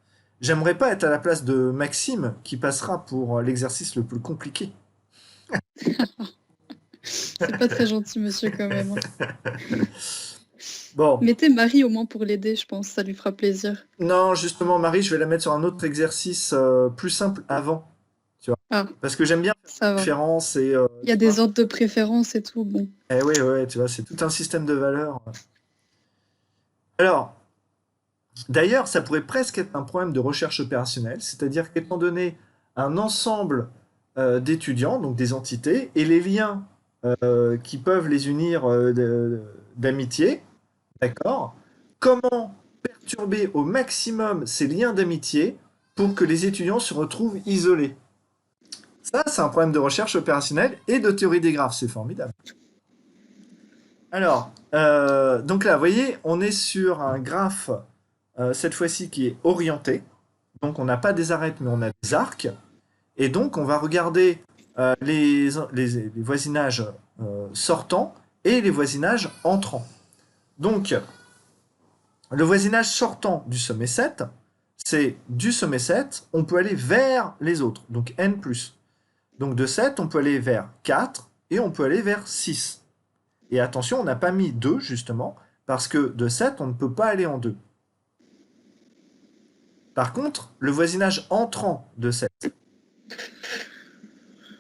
J'aimerais pas être à la place de Maxime qui passera pour l'exercice le plus compliqué.
C'est pas très gentil, monsieur, quand même, hein.
Bon,
Mettez Marie au moins pour l'aider, je pense, ça lui fera plaisir.
non, justement, Marie, je vais la mettre sur un autre exercice plus simple avant, tu vois.
Ah,
Parce que j'aime bien faire
ça
la
va.
différence et...
Il y a des ordres de préférence et tout, bon.
Eh oui, ouais, tu vois, c'est tout un système de valeurs. Alors, d'ailleurs, ça pourrait presque être un problème de recherche opérationnelle, c'est-à-dire qu'étant donné un ensemble d'étudiants, donc des entités, et les liens qui peuvent les unir d'amitié, d'accord? Comment perturber au maximum ces liens d'amitié pour que les étudiants se retrouvent isolés? Ça, c'est un problème de recherche opérationnelle et de théorie des graphes, c'est formidable. Alors, donc là, vous voyez, on est sur un graphe, cette fois-ci, qui est orienté. Donc, on n'a pas des arêtes, mais on a des arcs. Et donc, on va regarder les voisinages sortants et les voisinages entrants. Donc, le voisinage sortant du sommet 7, c'est du sommet 7, on peut aller vers les autres, donc n+. Donc, de 7, on peut aller vers 4 et on peut aller vers 6. Et attention, on n'a pas mis 2, justement, parce que de 7, on ne peut pas aller en 2. Par contre, le voisinage entrant de 7.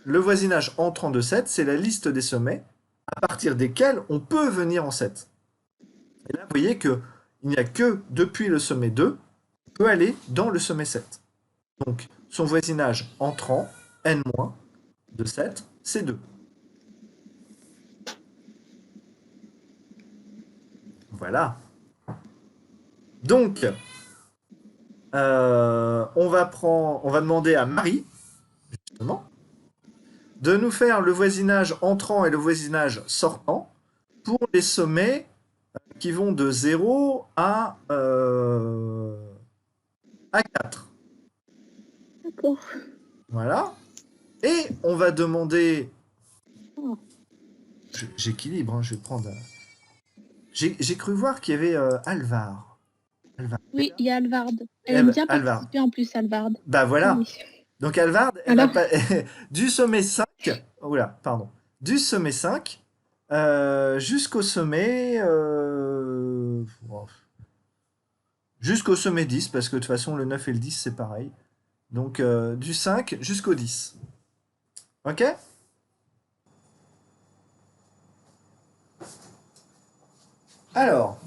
Le voisinage entrant de 7, c'est la liste des sommets à partir desquels on peut venir en 7. Et là, vous voyez qu'il n'y a que depuis le sommet 2, on peut aller dans le sommet 7. Donc, son voisinage entrant, n- de 7, c'est 2. Voilà. Donc, on va demander à Marie, justement, de nous faire le voisinage entrant et le voisinage sortant pour les sommets qui vont de 0 à 4.
D'accord.
Voilà. Et on va demander... J'équilibre, hein, je vais prendre... J'ai cru voir qu'il y avait Alvar.
Oui, il y a Alvard. Elle aime bien
Alvar.
participer en plus, Alvard.
Bah voilà.
Oui.
Donc Alvard, elle
Alors
va du sommet 5, oula, pardon, du sommet 5 jusqu'au sommet jusqu'au sommet 10, parce que de toute façon le 9 et le 10 c'est pareil. Donc du 5 jusqu'au 10. Ok? Alors,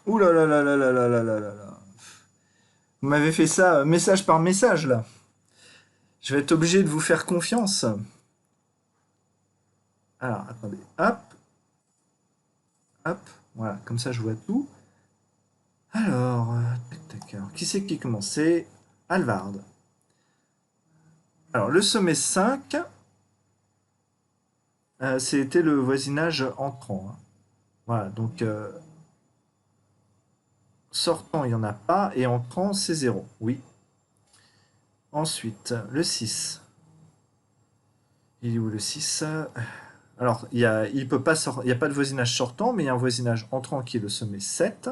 ouh là là là là là là là là là là. Vous m'avez fait ça message par message là. Je vais être obligé de vous faire confiance. Alors, attendez, hop, hop, voilà, comme ça je vois tout. Alors, tac, tac, alors, qui c'est qui commençait? Alvard. Alors, le sommet 5, c'était le voisinage entrant, hein. Voilà, donc sortant, il n'y en a pas, et entrant, c'est 0, oui. Ensuite, le 6. Il est où le 6? Alors, il n'y a pas de voisinage sortant, mais il y a un voisinage entrant qui est le sommet 7.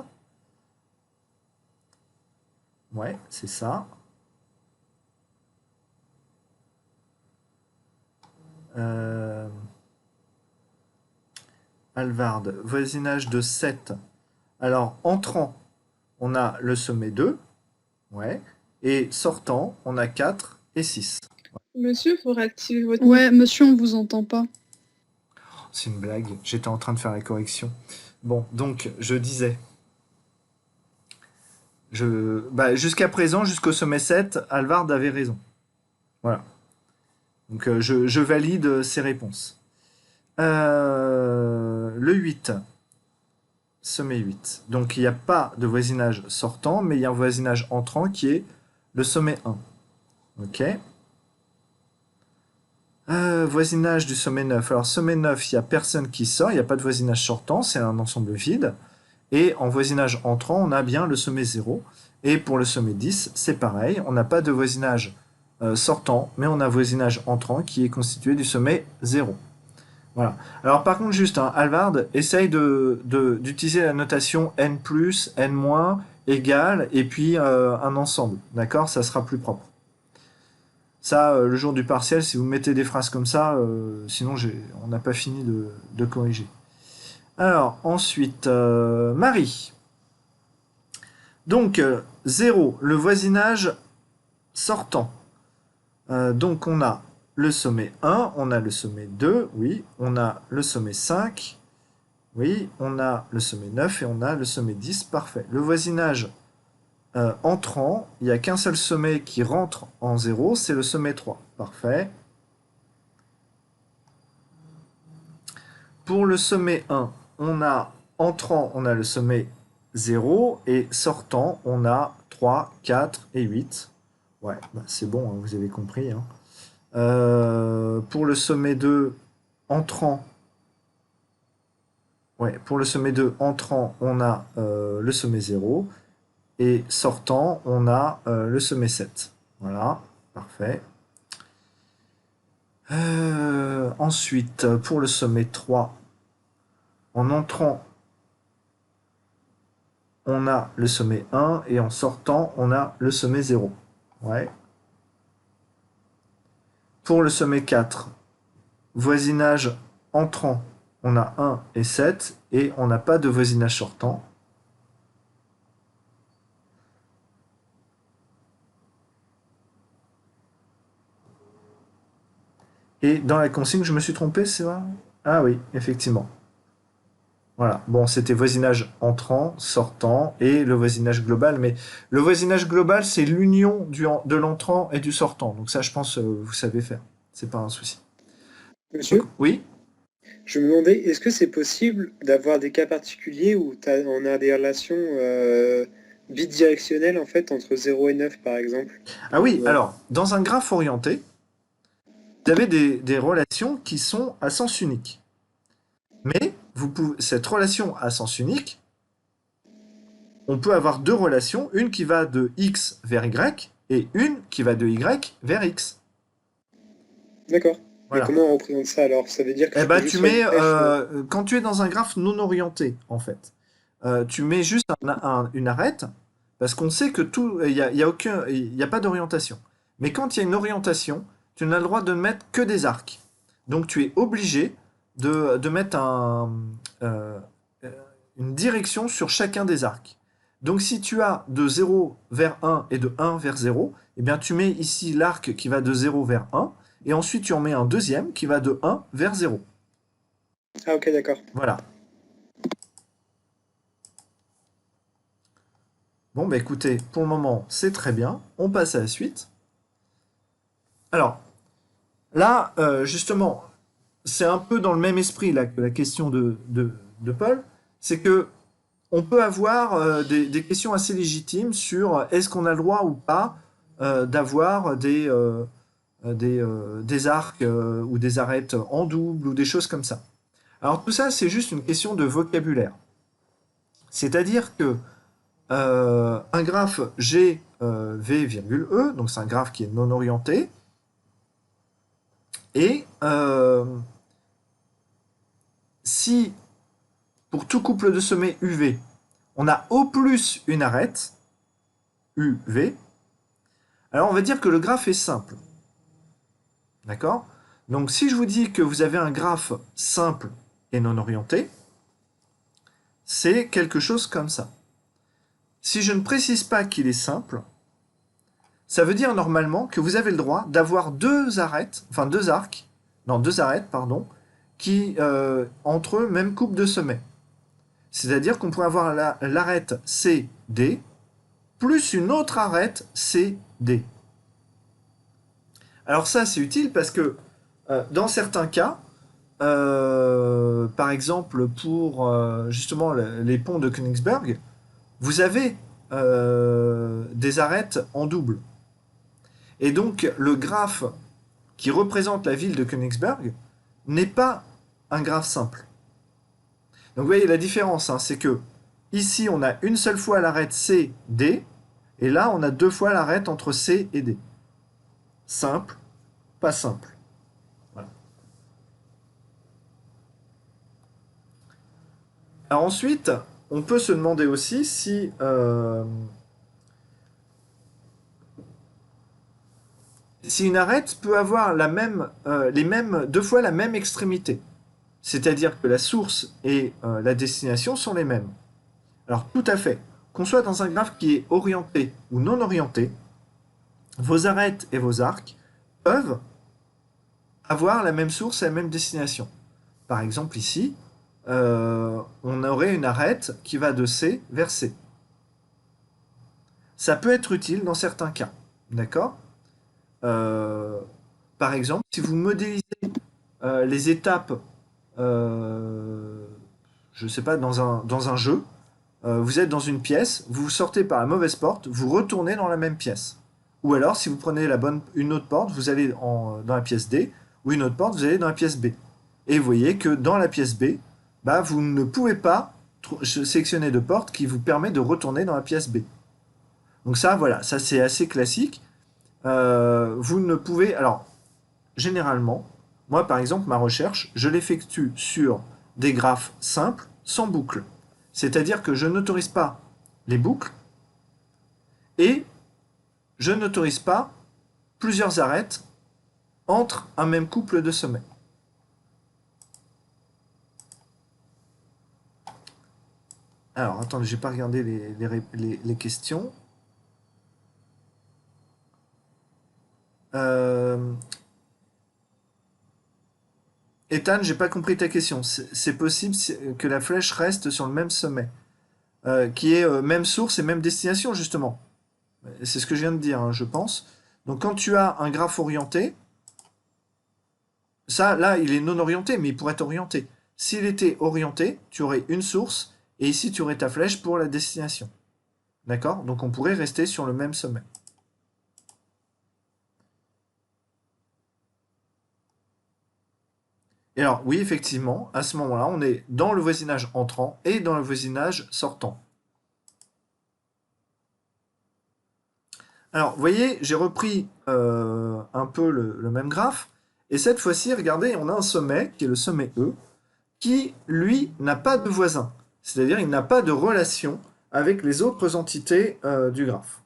Ouais, c'est ça. Alvard, voisinage de 7. Alors, entrant, on a le sommet 2. Ouais. Et sortant, on a 4 et 6.
Monsieur, il faut réactiver votre
Ouais, monsieur, on vous entend pas.
C'est une blague, j'étais en train de faire la correction. Bon, donc, je disais... jusqu'à présent, jusqu'au sommet 7, Alvard avait raison. Voilà. Donc, je valide ces réponses. Le 8. Sommet 8. Donc, il n'y a pas de voisinage sortant, mais il y a un voisinage entrant qui est le sommet 1. Ok. Voisinage du sommet 9. Alors, sommet 9, il n'y a personne qui sort, il n'y a pas de voisinage sortant, c'est un ensemble vide. Et en voisinage entrant, on a bien le sommet 0. Et pour le sommet 10, c'est pareil, on n'a pas de voisinage sortant, mais on a un voisinage entrant qui est constitué du sommet 0. Voilà. Alors par contre, juste, hein, Alvard, essaye d'utiliser la notation n+, n-, égale, et puis un ensemble. D'accord? Ça sera plus propre. Ça, le jour du partiel, si vous mettez des phrases comme ça, sinon on n'a pas fini de corriger. Alors, ensuite, Marie. Donc, 0, le voisinage sortant. Donc, on a le sommet 1, on a le sommet 2, oui, on a le sommet 5, oui, on a le sommet 9 et on a le sommet 10, parfait. Le voisinage entrant, il n'y a qu'un seul sommet qui rentre en 0, c'est le sommet 3, parfait. Pour le sommet 1, on a entrant, on a le sommet 0, et sortant, on a 3, 4 et 8. Ouais, bah c'est bon, hein, vous avez compris. Hein. Pour le sommet 2, entrant, ouais, pour le sommet 2, entrant, on a le sommet 0, et sortant, on a le sommet 7. Voilà, parfait. Ensuite, pour le sommet 3, en entrant, on a le sommet 1 et en sortant, on a le sommet 0. Ouais. Pour le sommet 4, voisinage entrant, on a 1 et 7 et on n'a pas de voisinage sortant. Et dans la consigne, je me suis trompé, c'est vrai? Ah oui, effectivement. Voilà, bon, c'était voisinage entrant, sortant, et le voisinage global, mais le voisinage global, c'est l'union de l'entrant et du sortant, donc ça, je pense, vous savez faire, c'est pas un souci.
Monsieur,
Donc, oui?
je me demandais, est-ce que c'est possible d'avoir des cas particuliers où on a des relations bidirectionnelles, en fait, entre 0 et 9, par exemple?
Ah oui,
Ouais.
alors, dans un graphe orienté, vous avez des relations qui sont à sens unique. Mais cette relation à sens unique, on peut avoir deux relations, une qui va de x vers y et une qui va de y vers x.
D'accord.
Voilà.
Mais comment on représente ça alors? Ça veut dire que
Eh
je
ben,
peux juste
tu
faire
mets,
une flèche,
quand tu es dans un graphe non orienté, en fait, tu mets juste une arête, parce qu'on sait que il y a pas d'orientation. Mais quand il y a une orientation, tu n'as le droit de mettre que des arcs. Donc tu es obligé de mettre euh, une direction sur chacun des arcs. Donc si tu as de 0 vers 1 et de 1 vers 0, eh bien tu mets ici l'arc qui va de 0 vers 1, et ensuite tu en mets un deuxième qui va de 1 vers 0.
Ah ok, d'accord.
Voilà. Bon, bah écoutez, pour le moment, c'est très bien. On passe à la suite. Alors, là, justement, c'est un peu dans le même esprit là, que la question de Paul. C'est que on peut avoir des questions assez légitimes sur est-ce qu'on a le droit ou pas d'avoir des arcs ou des arêtes en double ou des choses comme ça. Alors tout ça, c'est juste une question de vocabulaire. C'est-à-dire que un graphe G, V, E, donc c'est un graphe qui est non orienté, et si pour tout couple de sommets UV, on a au plus une arête, UV, alors on va dire que le graphe est simple. D'accord? Donc si je vous dis que vous avez un graphe simple et non orienté, c'est quelque chose comme ça. Si je ne précise pas qu'il est simple, ça veut dire normalement que vous avez le droit d'avoir deux arêtes, qui entre eux même coupe de sommets. C'est-à-dire qu'on pourrait avoir l'arête CD plus une autre arête CD. Alors ça, c'est utile parce que dans certains cas, par exemple pour justement les ponts de Königsberg, vous avez des arêtes en double. Et donc le graphe qui représente la ville de Königsberg n'est pas un graphe simple. Donc vous voyez la différence, hein, c'est que ici on a une seule fois l'arête C, D, et là on a deux fois l'arête entre C et D. simple, pas simple. Voilà. Alors ensuite, on peut se demander aussi si une arête peut avoir deux fois la même extrémité. C'est-à-dire que la source et la destination sont les mêmes. Alors tout à fait. Qu'on soit dans un graphe qui est orienté ou non orienté, vos arêtes et vos arcs peuvent avoir la même source et la même destination. Par exemple ici, on aurait une arête qui va de C vers C. Ça peut être utile dans certains cas. D'accord ? Par exemple, si vous modélisez les étapes, je ne sais pas, dans un jeu, vous êtes dans une pièce, vous sortez par la mauvaise porte, vous retournez dans la même pièce. Ou alors, si vous prenez une autre porte, vous allez dans la pièce D, ou une autre porte, vous allez dans la pièce B. Et vous voyez que dans la pièce B, bah, vous ne pouvez pas sélectionner de porte qui vous permet de retourner dans la pièce B. Donc ça, voilà, ça c'est assez classique. Vous ne pouvez... Alors, généralement, moi par exemple, ma recherche, je l'effectue sur des graphes simples, sans boucle. C'est-à-dire que je n'autorise pas les boucles et je n'autorise pas plusieurs arêtes entre un même couple de sommets. Alors, attendez, j'ai pas regardé les questions. Ethan, j'ai pas compris ta question. C'est possible que la flèche reste sur le même sommet, qui est même source et même destination, justement. C'est ce que je viens de dire, hein, je pense. Donc quand tu as un graphe orienté, ça, là, il est non orienté, mais il pourrait être orienté. S'il était orienté, tu aurais une source, et ici, tu aurais ta flèche pour la destination. D'accord? Donc on pourrait rester sur le même sommet. Et alors, oui, effectivement, à ce moment-là, on est dans le voisinage entrant et dans le voisinage sortant. Alors, vous voyez, j'ai repris un peu le même graphe. Et cette fois-ci, regardez, on a un sommet, qui est le sommet E, qui, lui, n'a pas de voisin. C'est-à-dire, il n'a pas de relation avec les autres entités du graphe.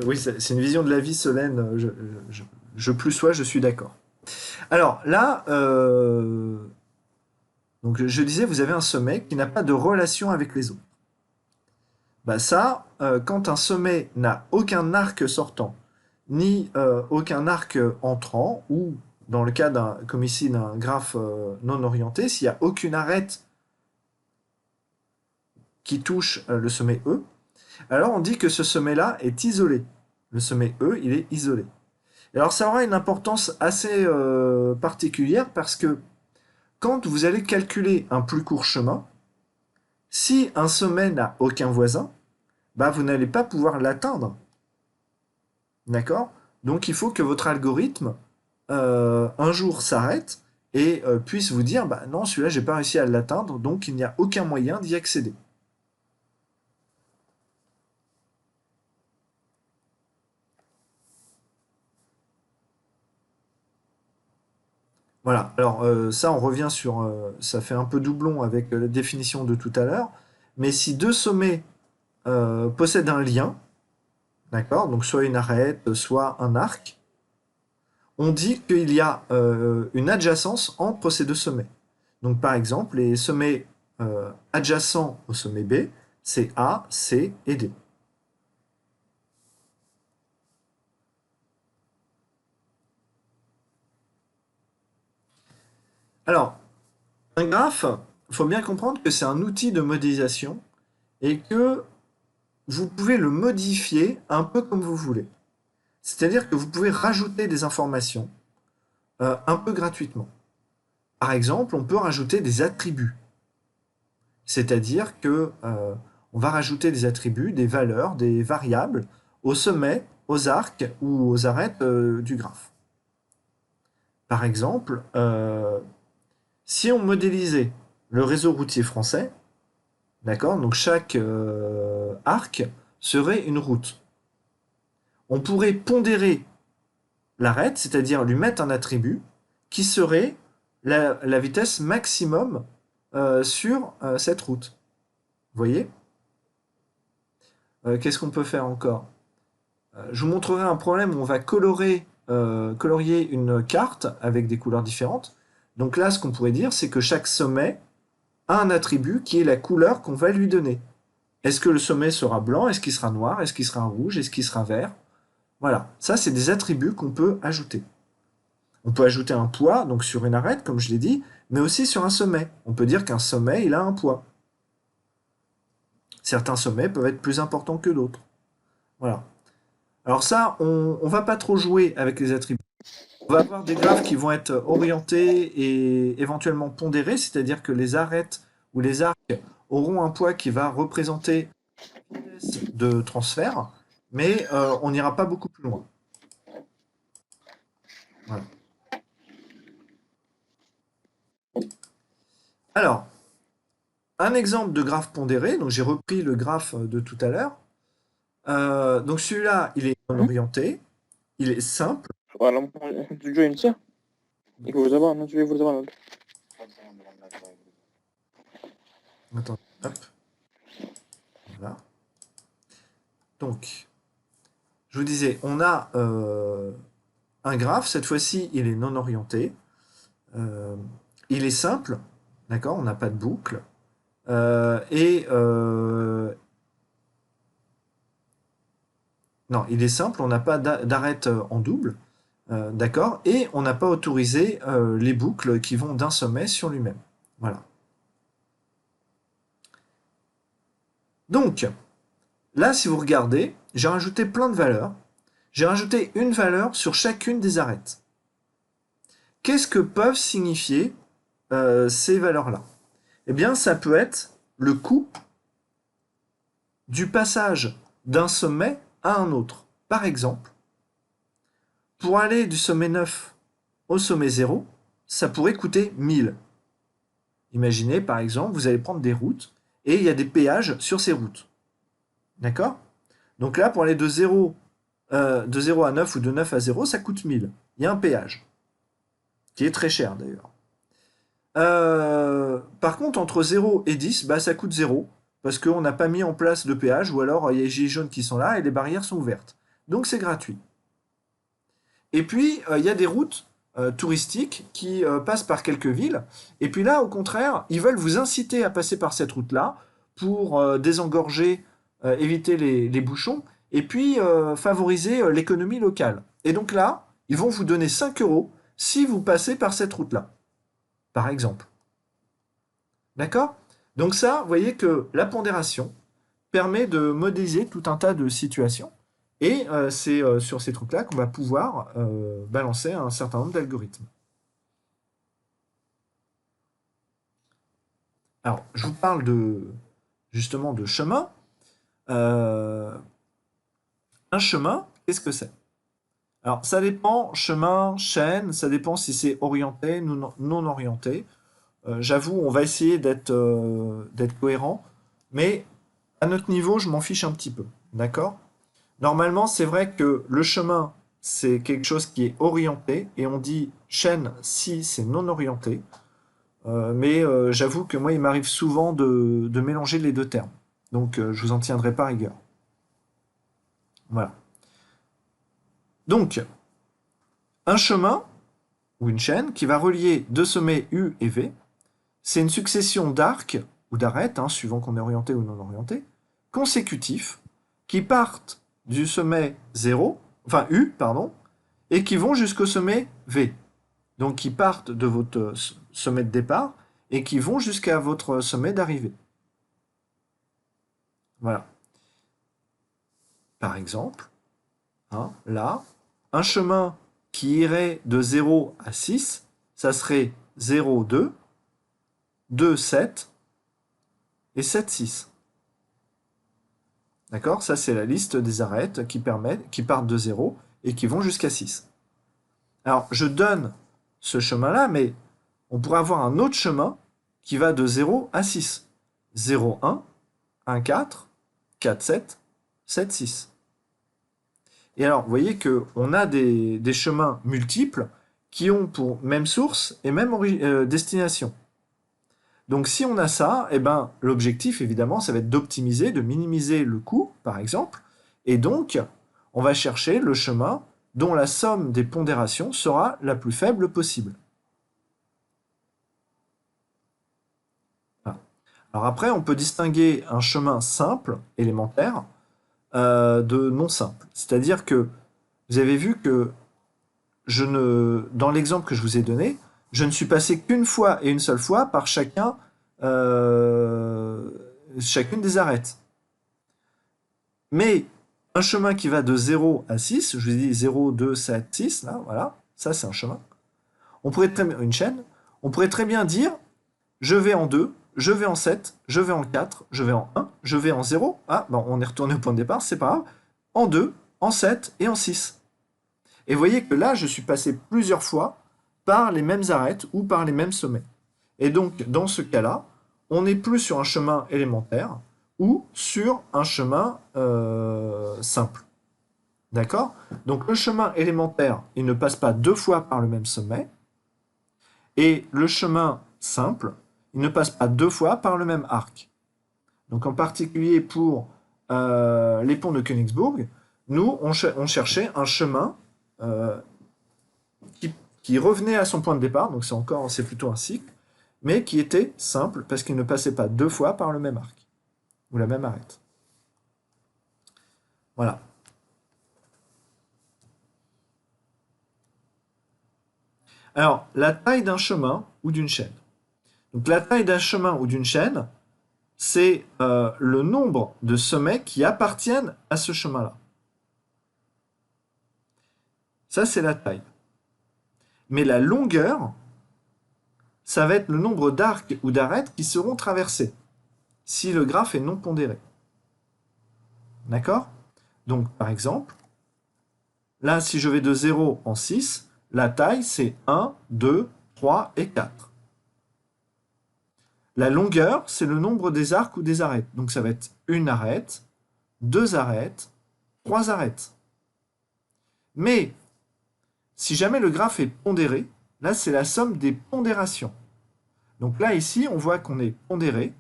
Oui, c'est une vision de la vie, Solène. Je plus sois, je suis d'accord. Alors là, donc je disais, vous avez un sommet qui n'a pas de relation avec les autres. Bah ça, quand un sommet n'a aucun arc sortant, ni aucun arc entrant, ou dans le cas comme ici d'un graphe non orienté, s'il n'y a aucune arête qui touche le sommet E, alors on dit que ce sommet-là est isolé. Le sommet E, il est isolé. Alors ça aura une importance assez particulière parce que quand vous allez calculer un plus court chemin, si un sommet n'a aucun voisin, bah vous n'allez pas pouvoir l'atteindre. D'accord? Donc il faut que votre algorithme un jour s'arrête et puisse vous dire bah non, celui-là j'ai pas réussi à l'atteindre, donc il n'y a aucun moyen d'y accéder. Voilà, alors ça on revient sur, ça fait un peu doublon avec la définition de tout à l'heure, mais si deux sommets possèdent un lien, d'accord, donc soit une arête, soit un arc, on dit qu'il y a une adjacence entre ces deux sommets. Donc par exemple, les sommets adjacents au sommet B, c'est A, C et D. Alors, un graphe, il faut bien comprendre que c'est un outil de modélisation et que vous pouvez le modifier un peu comme vous voulez. C'est-à-dire que vous pouvez rajouter des informations un peu gratuitement. Par exemple, on peut rajouter des attributs. C'est-à-dire que on va rajouter des attributs, des valeurs, des variables au sommet, aux arcs ou aux arêtes du graphe. Par exemple, si on modélisait le réseau routier français, D'accord? Donc chaque arc serait une route. On pourrait pondérer l'arête, c'est-à-dire lui mettre un attribut qui serait la vitesse maximum sur cette route. Vous voyez? Qu'est-ce qu'on peut faire encore? Je vous montrerai un problème où on va colorier une carte avec des couleurs différentes. Donc là, ce qu'on pourrait dire, c'est que chaque sommet a un attribut qui est la couleur qu'on va lui donner. Est-ce que le sommet sera blanc? Est-ce qu'il sera noir? Est-ce qu'il sera rouge? Est-ce qu'il sera vert? Voilà, ça c'est des attributs qu'on peut ajouter. On peut ajouter un poids, donc sur une arête, comme je l'ai dit, mais aussi sur un sommet. On peut dire qu'un sommet, il a un poids. Certains sommets peuvent être plus importants que d'autres. Voilà. Alors ça, on ne va pas trop jouer avec les attributs. On va avoir des graphes qui vont être orientés et éventuellement pondérés, c'est-à-dire que les arêtes ou les arcs auront un poids qui va représenter la vitesse de transfert, mais on n'ira pas beaucoup plus loin. Voilà. Alors, un exemple de graphe pondéré, donc j'ai repris le graphe de tout à l'heure. Donc celui-là, il est non orienté, il est simple.
Tu joins e cosa va? Non ci vedo davanti.
Attends, hop. Voilà. Donc, je vous disais, on a un graphe, cette fois-ci, il est non orienté. Il est simple, d'accord, on n'a pas de boucle. Non, il est simple, on n'a pas d'arête en double, d'accord, et on n'a pas autorisé les boucles qui vont d'un sommet sur lui-même. Voilà. Donc, là, si vous regardez, j'ai rajouté plein de valeurs. J'ai rajouté une valeur sur chacune des arêtes. Qu'est-ce que peuvent signifier ces valeurs-là? Eh bien, ça peut être le coût du passage d'un sommet à un autre. Par exemple, pour aller du sommet 9 au sommet 0, ça pourrait coûter 1000. Imaginez, par exemple, vous allez prendre des routes et il y a des péages sur ces routes. D'accord? Donc là, pour aller de 0 à 9 ou de 9 à 0, ça coûte 1000. Il y a un péage, qui est très cher d'ailleurs. Par contre, entre 0 et 10, bah, ça coûte 0, parce qu'on n'a pas mis en place de péage, ou alors il y a les gilets jaunes qui sont là et les barrières sont ouvertes. Donc c'est gratuit. Et puis, il y a des routes touristiques qui passent par quelques villes, et puis là, au contraire, ils veulent vous inciter à passer par cette route-là pour désengorger, éviter les bouchons, et puis favoriser l'économie locale. Et donc là, ils vont vous donner 5 € si vous passez par cette route-là, par exemple. D'accord? Donc ça, vous voyez que la pondération permet de modéliser tout un tas de situations, et c'est sur ces trucs-là qu'on va pouvoir balancer un certain nombre d'algorithmes. Alors, je vous parle justement de chemin. Un chemin, qu'est-ce que c'est? Alors, ça dépend, chemin, chaîne, ça dépend si c'est orienté, non orienté. J'avoue, on va essayer d'être cohérent, mais à notre niveau, je m'en fiche un petit peu, d'accord? Normalement, c'est vrai que le chemin, c'est quelque chose qui est orienté, et on dit chaîne si c'est non orienté, mais j'avoue que moi, il m'arrive souvent de mélanger les deux termes, donc je vous en tiendrai pas rigueur. Voilà. Donc, un chemin, ou une chaîne, qui va relier deux sommets U et V, c'est une succession d'arcs, ou d'arêtes, suivant qu'on est orienté ou non orienté, consécutifs, qui partent du sommet 0, enfin U, pardon, et qui vont jusqu'au sommet V. Donc qui partent de votre sommet de départ, et qui vont jusqu'à votre sommet d'arrivée. Voilà. Par exemple, là, un chemin qui irait de 0 à 6, ça serait 0, 2, 2, 7 et 7, 6. D'accord? Ça, c'est la liste des arêtes qui partent de 0 et qui vont jusqu'à 6. Alors, je donne ce chemin-là, mais on pourrait avoir un autre chemin qui va de 0 à 6. 0, 1, 1, 4, 4, 7, 7, 6. Et alors, vous voyez qu'on a des chemins multiples qui ont pour même source et même destination. Donc si on a ça, eh ben, l'objectif, évidemment, ça va être d'optimiser, de minimiser le coût, par exemple, et donc, on va chercher le chemin dont la somme des pondérations sera la plus faible possible. Voilà. Alors après, on peut distinguer un chemin simple, élémentaire, de non simple. C'est-à-dire que vous avez vu que dans l'exemple que je vous ai donné, je ne suis passé qu'une fois et une seule fois par chacune des arêtes. Mais un chemin qui va de 0 à 6, je vous ai dit 0, 2, 7, 6, là, voilà, ça c'est un chemin. On pourrait une chaîne, on pourrait très bien dire, je vais en 2, je vais en 7, je vais en 4, je vais en 1, je vais en 0, ah, bon, on est retourné au point de départ, c'est pas grave, en 2, en 7 et en 6. Et vous voyez que là, je suis passé plusieurs fois par les mêmes arêtes ou par les mêmes sommets. Et donc, dans ce cas-là, on n'est plus sur un chemin élémentaire ou sur un chemin simple. D'accord? Donc, le chemin élémentaire, il ne passe pas 2 fois par le même sommet. Et le chemin simple, il ne passe pas 2 fois par le même arc. Donc, en particulier pour les ponts de Königsbourg, nous, on cherchait un chemin qui revenait à son point de départ, donc c'est plutôt un cycle, mais qui était simple parce qu'il ne passait pas 2 fois par le même arc ou la même arête. Voilà. Alors, la taille d'un chemin ou d'une chaîne. Donc, la taille d'un chemin ou d'une chaîne, c'est le nombre de sommets qui appartiennent à ce chemin-là. Ça, c'est la taille. Mais la longueur, ça va être le nombre d'arcs ou d'arêtes qui seront traversés, si le graphe est non pondéré. D'accord? Donc, par exemple, là, si je vais de 0 en 6, la taille, c'est 1, 2, 3 et 4. La longueur, c'est le nombre des arcs ou des arêtes. Donc, ça va être une arête, 2 arêtes, 3 arêtes. Mais, si jamais le graphe est pondéré, là, c'est la somme des pondérations. Donc là, ici, on voit qu'on est pondéré.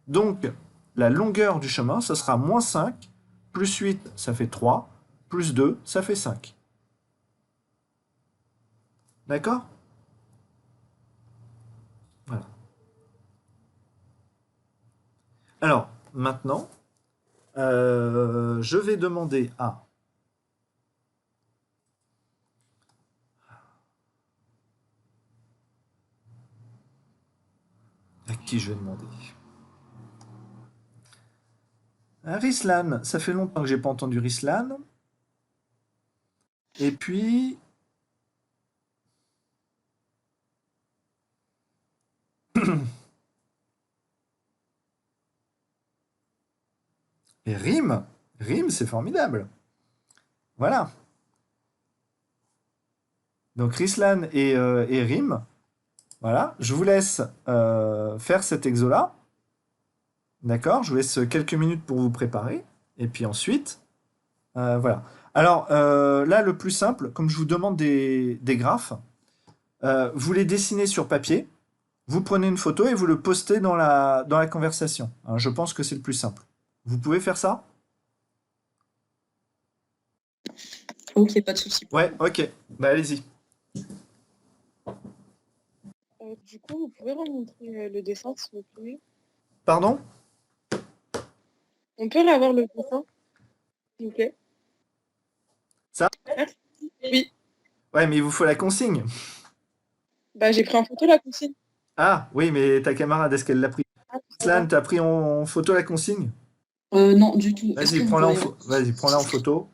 Donc, la longueur du chemin, ce sera moins 5, plus 8, ça fait 3, plus 2, ça fait 5. D'accord? Voilà. Alors, maintenant, je vais demander à... À qui je vais demander? Rislan, ça fait longtemps que j'ai pas entendu Rislan. Et puis... Et Rim, c'est formidable. Voilà. Donc Rislan et Rim, voilà. Je vous laisse faire cet exo-là. D'accord? Je vous laisse quelques minutes pour vous préparer. Et puis ensuite, voilà. Alors là, le plus simple, comme je vous demande des graphes, vous les dessinez sur papier, vous prenez une photo et vous le postez dans la conversation. Hein, je pense que c'est le plus simple. Vous pouvez faire ça?
Ok, pas de souci.
Ouais, ok. Bah allez-y.
Du coup, vous pouvez remontrer le dessin, s'il vous plaît?
Pardon?
On peut l'avoir le dessin, s'il vous plaît?
Ça?
Merci. Oui.
Ouais, mais il vous faut la consigne.
Bah, j'ai pris en photo la consigne.
Ah, oui, mais ta camarade, est-ce qu'elle l'a pris?
Ah,
Slan, t'as pris en photo la consigne?
Non, du tout.
Vas-y, prends-la en photo.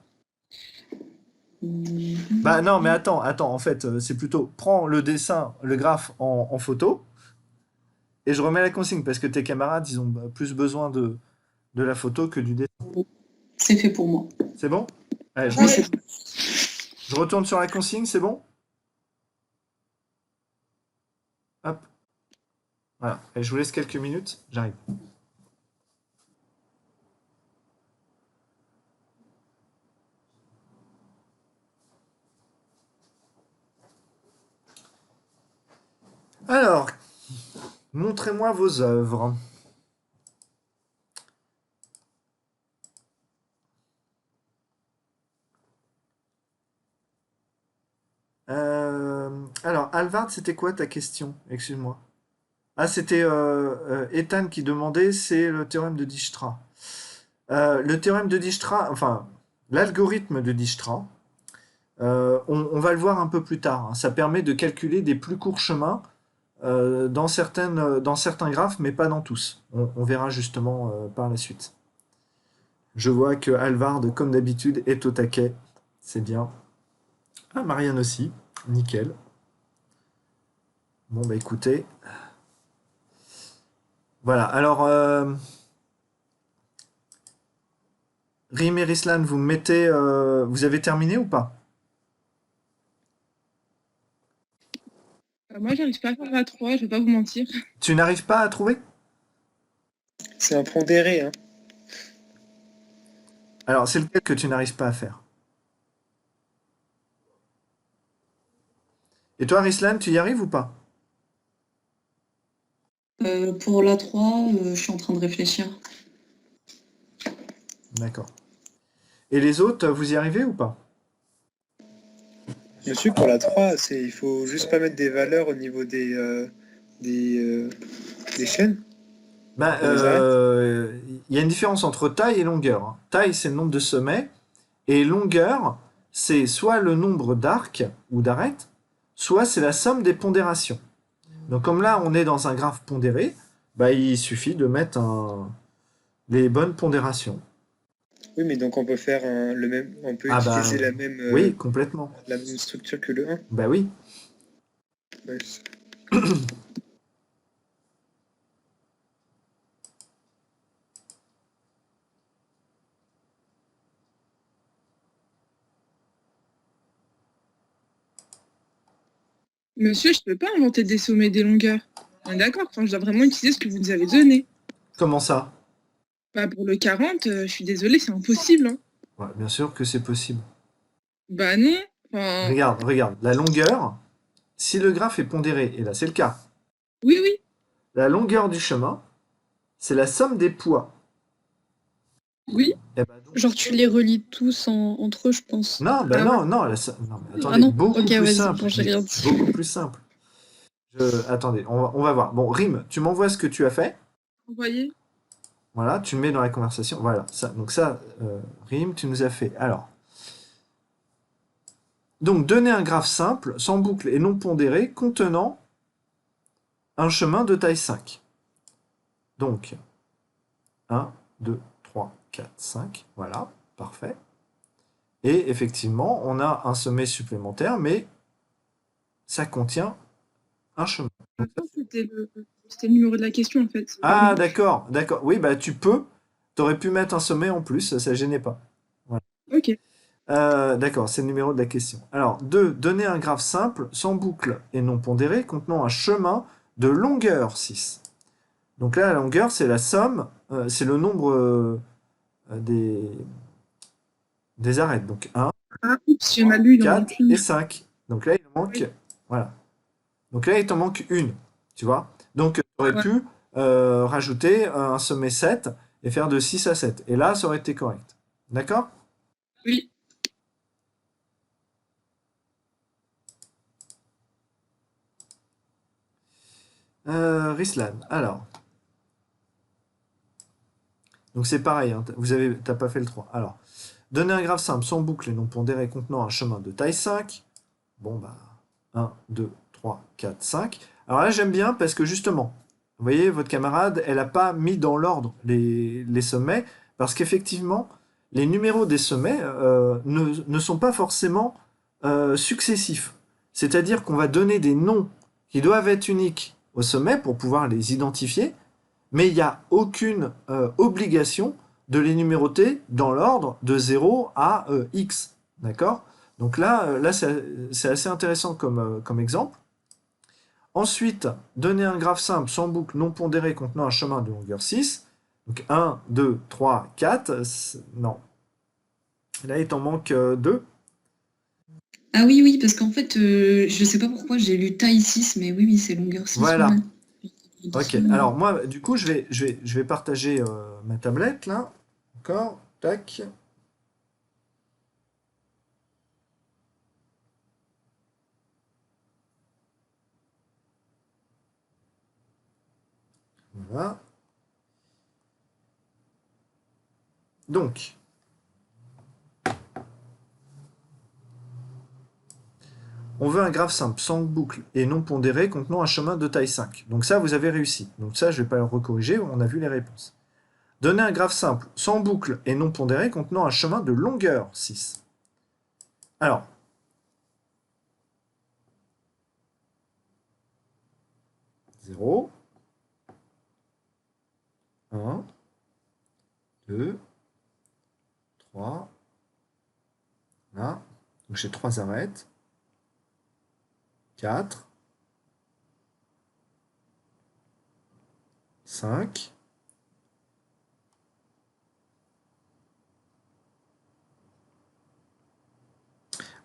Bah non, mais attends, en fait, c'est plutôt, prends le dessin, le graphe en photo, et je remets la consigne, parce que tes camarades, ils ont plus besoin de la photo que du dessin.
C'est fait pour moi.
C'est bon? Allez, je retourne sur la consigne, c'est bon? Hop. Voilà, et je vous laisse quelques minutes, j'arrive. Alors, montrez-moi vos œuvres. Alors, Alvard, c'était quoi ta question? Excuse-moi. Ah, c'était Ethan qui demandait, c'est le théorème de Dijkstra. Le théorème de Dijkstra, enfin, l'algorithme de Dijkstra, on va le voir un peu plus tard, hein. Ça permet de calculer des plus courts chemins dans certains graphes, mais pas dans tous. On verra justement par la suite. Je vois que Alvard, comme d'habitude, est au taquet. C'est bien. Ah, Marianne aussi. Nickel. Bon, bah écoutez. Voilà. Alors, Rim et Rislan, vous me mettez. Vous avez terminé ou pas?
Moi, j'arrive pas à faire la 3, je vais pas vous mentir.
Tu n'arrives pas à trouver?
C'est un pondéré, hein.
Alors, c'est lequel que tu n'arrives pas à faire? Et toi, Rislan, tu y arrives ou pas?
Pour la 3, je suis en train de réfléchir.
D'accord. Et les autres, vous y arrivez ou pas?
Monsieur, pour la 3, il faut juste pas mettre des valeurs au niveau des chaînes.
Ben,
On les arrête.
il y a une différence entre taille et longueur, hein. Taille, c'est le nombre de sommets, et longueur, c'est soit le nombre d'arcs ou d'arêtes, soit c'est la somme des pondérations. Donc comme là, on est dans un graphe pondéré, bah, il suffit de mettre les bonnes pondérations.
Oui, mais donc on peut faire le même, on peut
Ah bah,
utiliser la même,
oui, complètement.
la même structure que le 1.
Bah oui.
Ouais,
Monsieur, je peux pas inventer des sommets et des longueurs. On est d'accord, enfin, je dois vraiment utiliser ce que vous nous avez donné.
Comment ça?
Bah, pour le 40, je suis désolée, c'est impossible, hein.
Ouais, bien sûr que c'est possible.
Bah non. Enfin,
Regarde, la longueur, si le graphe est pondéré, et là c'est le cas,
oui, oui.
la longueur du chemin, c'est la somme des poids.
Oui.
Eh ben, donc-
Genre, tu les relis tous entre eux, je pense.
Non, ben
Ah
non,
ouais.
non, non, mais attendez,
Ah non,
beaucoup
ok,
plus
vas-y,
simple.
bon, j'ai rien dit.
Beaucoup plus simple. Attendez, on va voir. Bon, Rim, tu m'envoies ce que tu as fait.
Vous voyez?
Voilà, tu le mets dans la conversation. Voilà, ça. Donc ça, Rim, tu nous as fait. Alors, donc donner un graphe simple, sans boucle et non pondéré, contenant un chemin de taille 5. Donc, 1, 2, 3, 4, 5. Voilà, parfait. Et effectivement, on a un sommet supplémentaire, mais ça contient un chemin.
Attends, c'était le numéro de la question, en fait.
Ah, d'accord, d'accord. Oui, bah tu peux. T'aurais pu mettre un sommet en plus, ça gênait pas.
Ok.
D'accord, c'est le numéro de la question. Alors, 2. Donner un graphe simple, sans boucle et non pondéré, contenant un chemin de longueur 6. Donc là, la longueur, c'est la somme, c'est le nombre des arêtes. Donc 1,
Ah, oups, il y en a lui, il en
4
manque une.
et 5. Donc là, il en manque.
Oui.
Voilà. Donc là, il t'en manque une. Tu vois? Donc, tu aurais
Ouais.
pu rajouter un sommet 7 et faire de 6 à 7. Et là, ça aurait été correct. D'accord?
Oui.
Rislan, alors. Donc c'est pareil, hein, t'as pas fait le 3. Alors, donner un graphe simple sans boucle et non pondéré contenant un chemin de taille 5. Bon, bah, 1, 2, 3, 4, 5. Alors là, j'aime bien parce que justement, vous voyez, votre camarade, elle n'a pas mis dans l'ordre les sommets, parce qu'effectivement, les numéros des sommets ne sont pas forcément successifs. C'est-à-dire qu'on va donner des noms qui doivent être uniques au sommet pour pouvoir les identifier, mais il n'y a aucune obligation de les numéroter dans l'ordre de 0 à x. D'accord? Donc là c'est assez intéressant comme exemple. Ensuite, donner un graphe simple sans boucle non pondéré contenant un chemin de longueur 6. Donc 1, 2, 3, 4. Non. Là, il t'en manque 2.
Ah oui, oui, parce qu'en fait, je sais pas pourquoi j'ai lu taille 6, mais oui, oui, c'est longueur 6.
Voilà.
Ouais.
Ok. Alors moi, du coup, je vais partager ma tablette là. D'accord. Tac. Voilà. Donc, on veut un graphe simple, sans boucle et non pondéré contenant un chemin de taille 5. Donc ça, vous avez réussi. Donc ça, je ne vais pas le recorriger, on a vu les réponses. Donner un graphe simple, sans boucle et non pondéré contenant un chemin de longueur 6. Alors, zéro, 1, 2, 3, là. Donc j'ai 3 arêtes. 4, 5,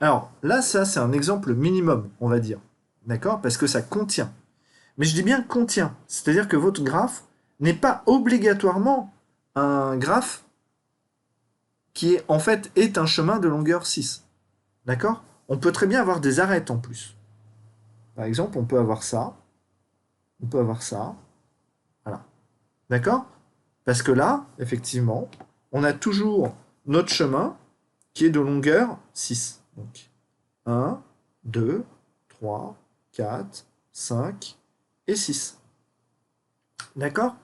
alors là, ça c'est un exemple minimum, on va dire. D'accord? Parce que ça contient. Mais je dis bien contient. C'est-à-dire que votre graphe n'est pas obligatoirement un graphe qui est, en fait est un chemin de longueur 6. D'accord? On peut très bien avoir des arêtes en plus. Par exemple, on peut avoir ça. On peut avoir ça. Voilà. D'accord? Parce que là, effectivement, on a toujours notre chemin qui est de longueur 6. Donc 1, 2, 3, 4, 5 et 6. D'accord?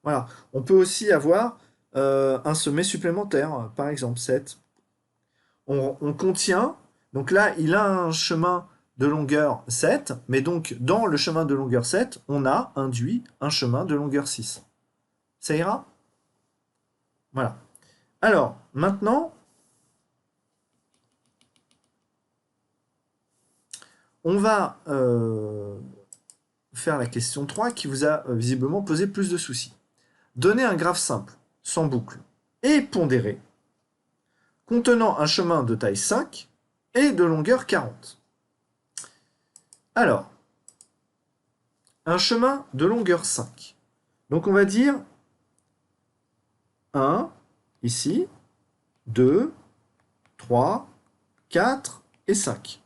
Voilà. On peut aussi avoir un sommet supplémentaire, par exemple 7. On contient, donc là, il a un chemin de longueur 7, mais donc dans le chemin de longueur 7, on a induit un chemin de longueur 6. Ça ira? Voilà. Alors, maintenant, on va faire la question 3 qui vous a visiblement posé plus de soucis. Donner un graphe simple, sans boucle, et pondéré, contenant un chemin de taille 5 et de longueur 40. Alors, un chemin de longueur 5. Donc on va dire 1, ici, 2, 3, 4 et 5.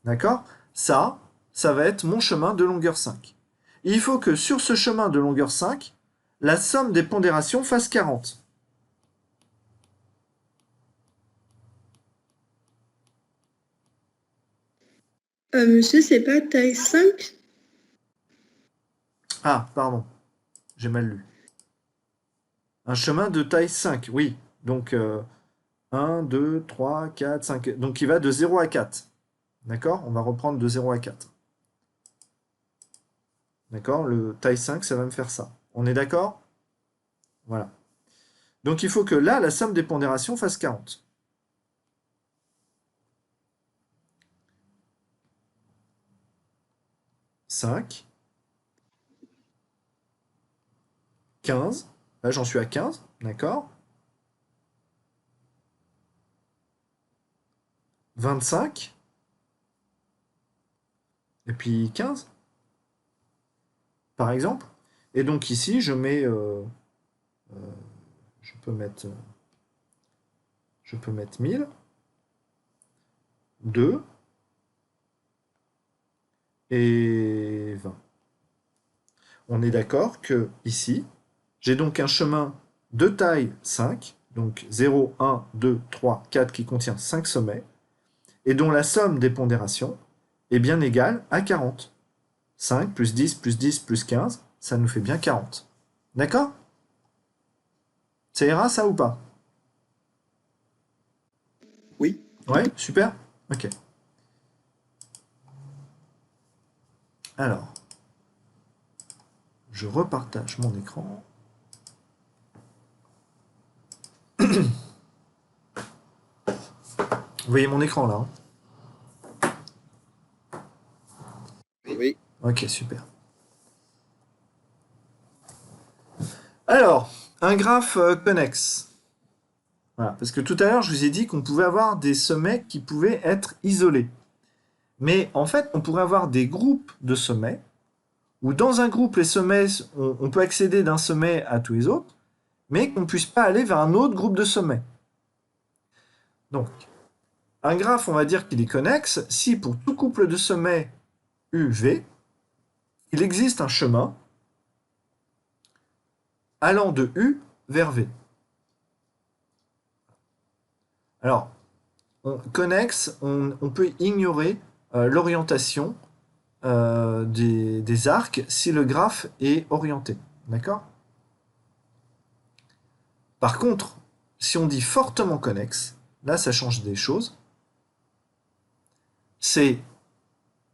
D'accord? Ça va être mon chemin de longueur 5. Et il faut que sur ce chemin de longueur 5, la somme des pondérations fasse 40.
Monsieur, c'est pas taille 5?
Ah, pardon, j'ai mal lu. Un chemin de taille 5, oui. Donc 1, 2, 3, 4, 5. Donc il va de 0 à 4. D'accord? On va reprendre de 0 à 4. D'accord? Le taille 5, ça va me faire ça. On est d'accord? Voilà. Donc il faut que là, la somme des pondérations fasse 40. « 5, 15, là j'en suis à 15, d'accord? 25, et puis 15, par exemple. Et donc ici, je mets, je peux mettre 1000, 2 et 20. On est d'accord que ici, j'ai donc un chemin de taille 5, donc 0, 1, 2, 3, 4 qui contient 5 sommets, et dont la somme des pondérations est bien égale à 40. 5 plus 10 plus 10 plus 15, ça nous fait bien 40. D'accord? Ça ira, ça ou pas?
Oui.
Ouais, super. Ok. Alors, je repartage mon écran. Vous voyez mon écran là, hein?
Oui.
Ok, super. Alors, un graphe connexe. Voilà. Parce que tout à l'heure, je vous ai dit qu'on pouvait avoir des sommets qui pouvaient être isolés. Mais en fait, on pourrait avoir des groupes de sommets, où dans un groupe, les sommets, on peut accéder d'un sommet à tous les autres, mais qu'on ne puisse pas aller vers un autre groupe de sommets. Donc, un graphe, on va dire qu'il est connexe si pour tout couple de sommets UV, il existe un chemin allant de U vers V. Alors, connexe, on peut ignorer l'orientation des arcs si le graphe est orienté. D'accord? Par contre, si on dit fortement connexe, là ça change des choses. C'est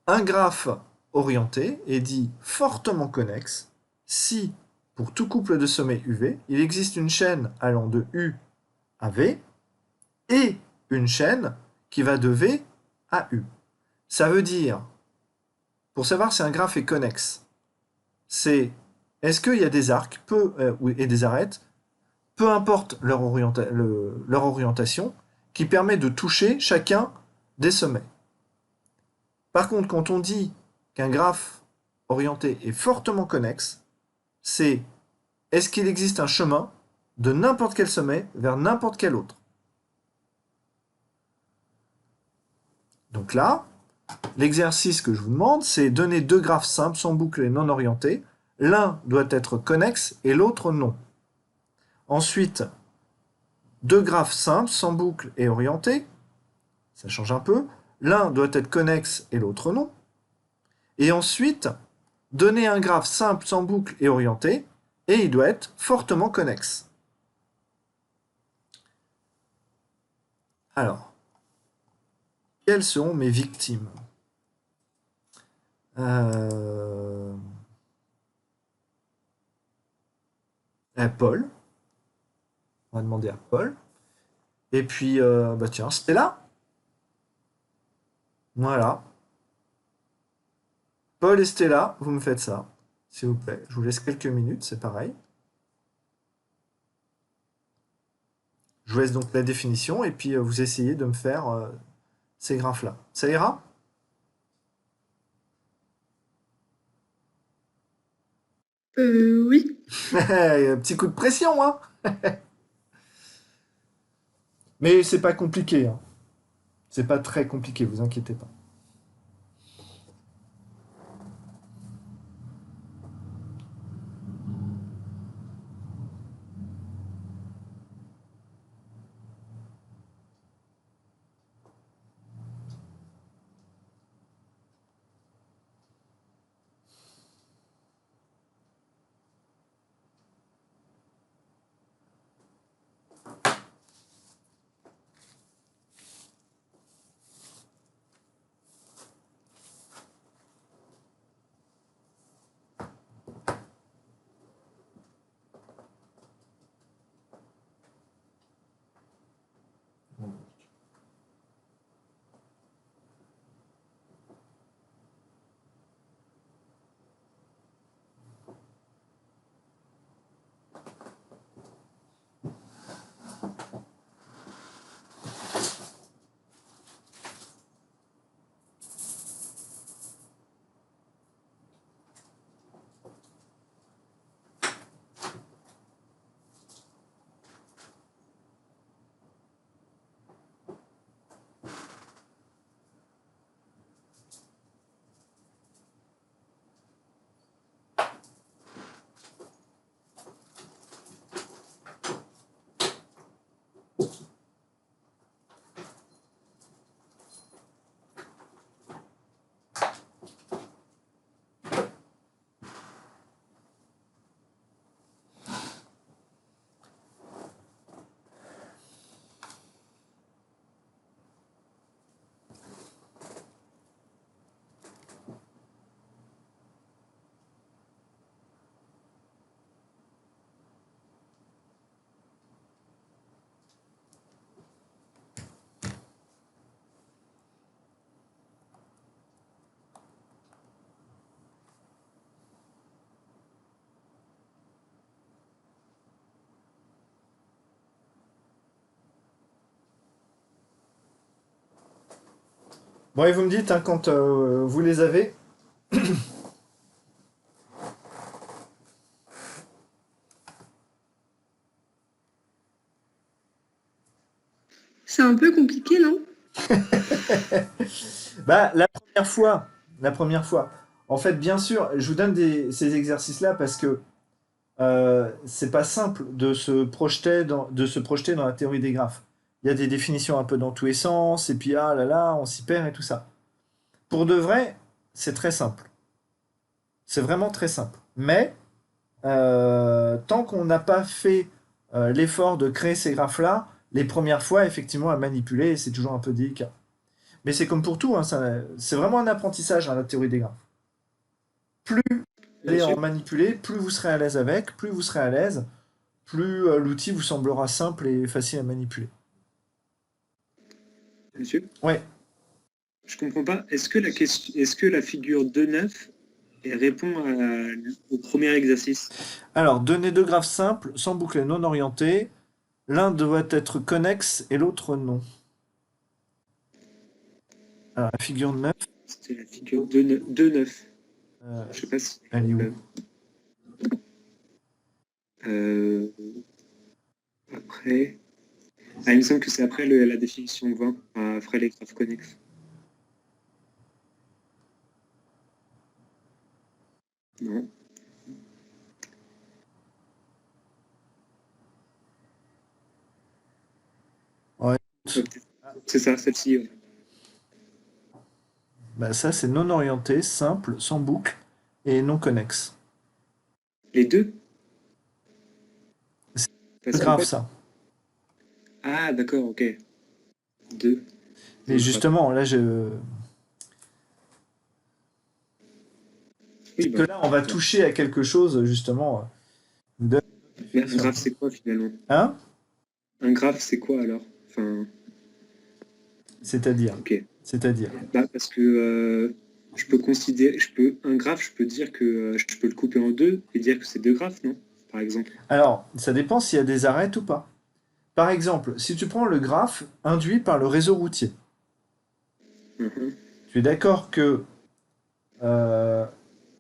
un graphe orienté et dit fortement connexe si, pour tout couple de sommets UV, il existe une chaîne allant de U à V et une chaîne qui va de V à U. Ça veut dire, pour savoir si un graphe est connexe, c'est est-ce qu'il y a des arcs et des arêtes, peu importe leur orientation, qui permet de toucher chacun des sommets. Par contre, quand on dit qu'un graphe orienté est fortement connexe, c'est est-ce qu'il existe un chemin de n'importe quel sommet vers n'importe quel autre. Donc là, l'exercice que je vous demande, c'est donner deux graphes simples, sans boucle et non orientés. L'un doit être connexe et l'autre non. Ensuite, deux graphes simples, sans boucle et orientés. Ça change un peu. L'un doit être connexe et l'autre non. Et ensuite, donner un graphe simple, sans boucle et orienté, et il doit être fortement connexe. Alors, quelles seront mes victimes? Paul. On va demander à Paul. Et puis, bah tiens, Stella. Voilà. Paul et Stella, vous me faites ça, s'il vous plaît. Je vous laisse quelques minutes, c'est pareil. Je vous laisse donc la définition et puis vous essayez de me faire ces graphes-là. Ça ira?
Oui.
Petit coup de pression, hein. Mais c'est pas compliqué, hein. C'est pas très compliqué, vous inquiétez pas. Bon, et vous me dites hein, quand vous les avez.
C'est un peu compliqué, non?
Bah, la première fois. En fait, bien sûr, je vous donne ces exercices-là parce que c'est pas simple de se projeter dans la théorie des graphes. Il y a des définitions un peu dans tous les sens, et puis ah là là, on s'y perd et tout ça. Pour de vrai, c'est très simple. C'est vraiment très simple. Mais tant qu'on n'a pas fait l'effort de créer ces graphes-là, les premières fois, effectivement, à manipuler, c'est toujours un peu délicat. Mais c'est comme pour tout, hein, c'est vraiment un apprentissage, hein, la théorie des graphes. Plus vous allez en
Monsieur,
manipuler, plus vous serez à l'aise avec, plus vous serez à l'aise, plus l'outil vous semblera simple et facile à manipuler.
monsieur,
Ouais.
je comprends pas. Est-ce que la figure 2,9 elle répond au premier exercice?
Alors, donner deux graphes simples, sans boucle et non orientés. L'un doit être connexe et l'autre non. Alors, la figure 9,
C'était la figure 2,9. Je sais pas si.
elle est où?
Euh, après. Ah, il me semble que c'est après la définition 20, après les graphes connexes. Non.
Ouais.
C'est ça, celle-ci. Ouais.
Bah, ça, c'est non orienté, simple, sans boucle et non connexe.
Les deux?
C'est
Parce qu'en
grave,
fait-
ça.
Ah, d'accord, ok. Deux.
Mais justement, là,
Oui,
que là, on va toucher à quelque chose, justement. De...
Mais un graphe, c'est quoi finalement?
Hein?
Un graphe, c'est quoi alors? Enfin,
C'est-à-dire.
ok.
C'est-à-dire.
Bah, parce que je peux considérer, un graphe, je peux dire que je peux le couper en deux et dire que c'est deux graphes, non? Par exemple.
Alors, ça dépend s'il y a des arêtes ou pas. Par exemple, si tu prends le graphe induit par le réseau routier,
Mhm.
tu es d'accord que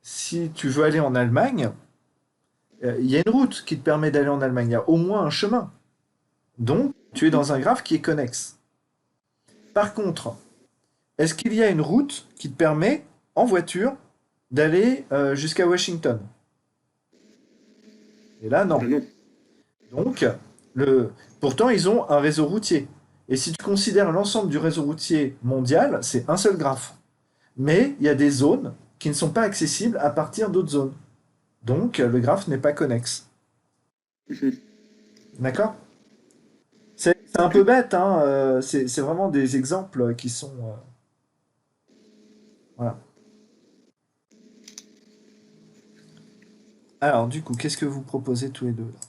si tu veux aller en Allemagne, il y a une route qui te permet d'aller en Allemagne. Il y a au moins un chemin. Donc, tu es dans un graphe qui est connexe. Par contre, est-ce qu'il y a une route qui te permet, en voiture, d'aller jusqu'à Washington? Et là, non.
Ah non.
Donc, pourtant, ils ont un réseau routier. Et si tu considères l'ensemble du réseau routier mondial, c'est un seul graphe. Mais il y a des zones qui ne sont pas accessibles à partir d'autres zones. Donc, le graphe n'est pas connexe.
Mhm.
D'accord? C'est un peu bête, hein, c'est vraiment des exemples qui sont... voilà. Alors, du coup, qu'est-ce que vous proposez tous les deux là?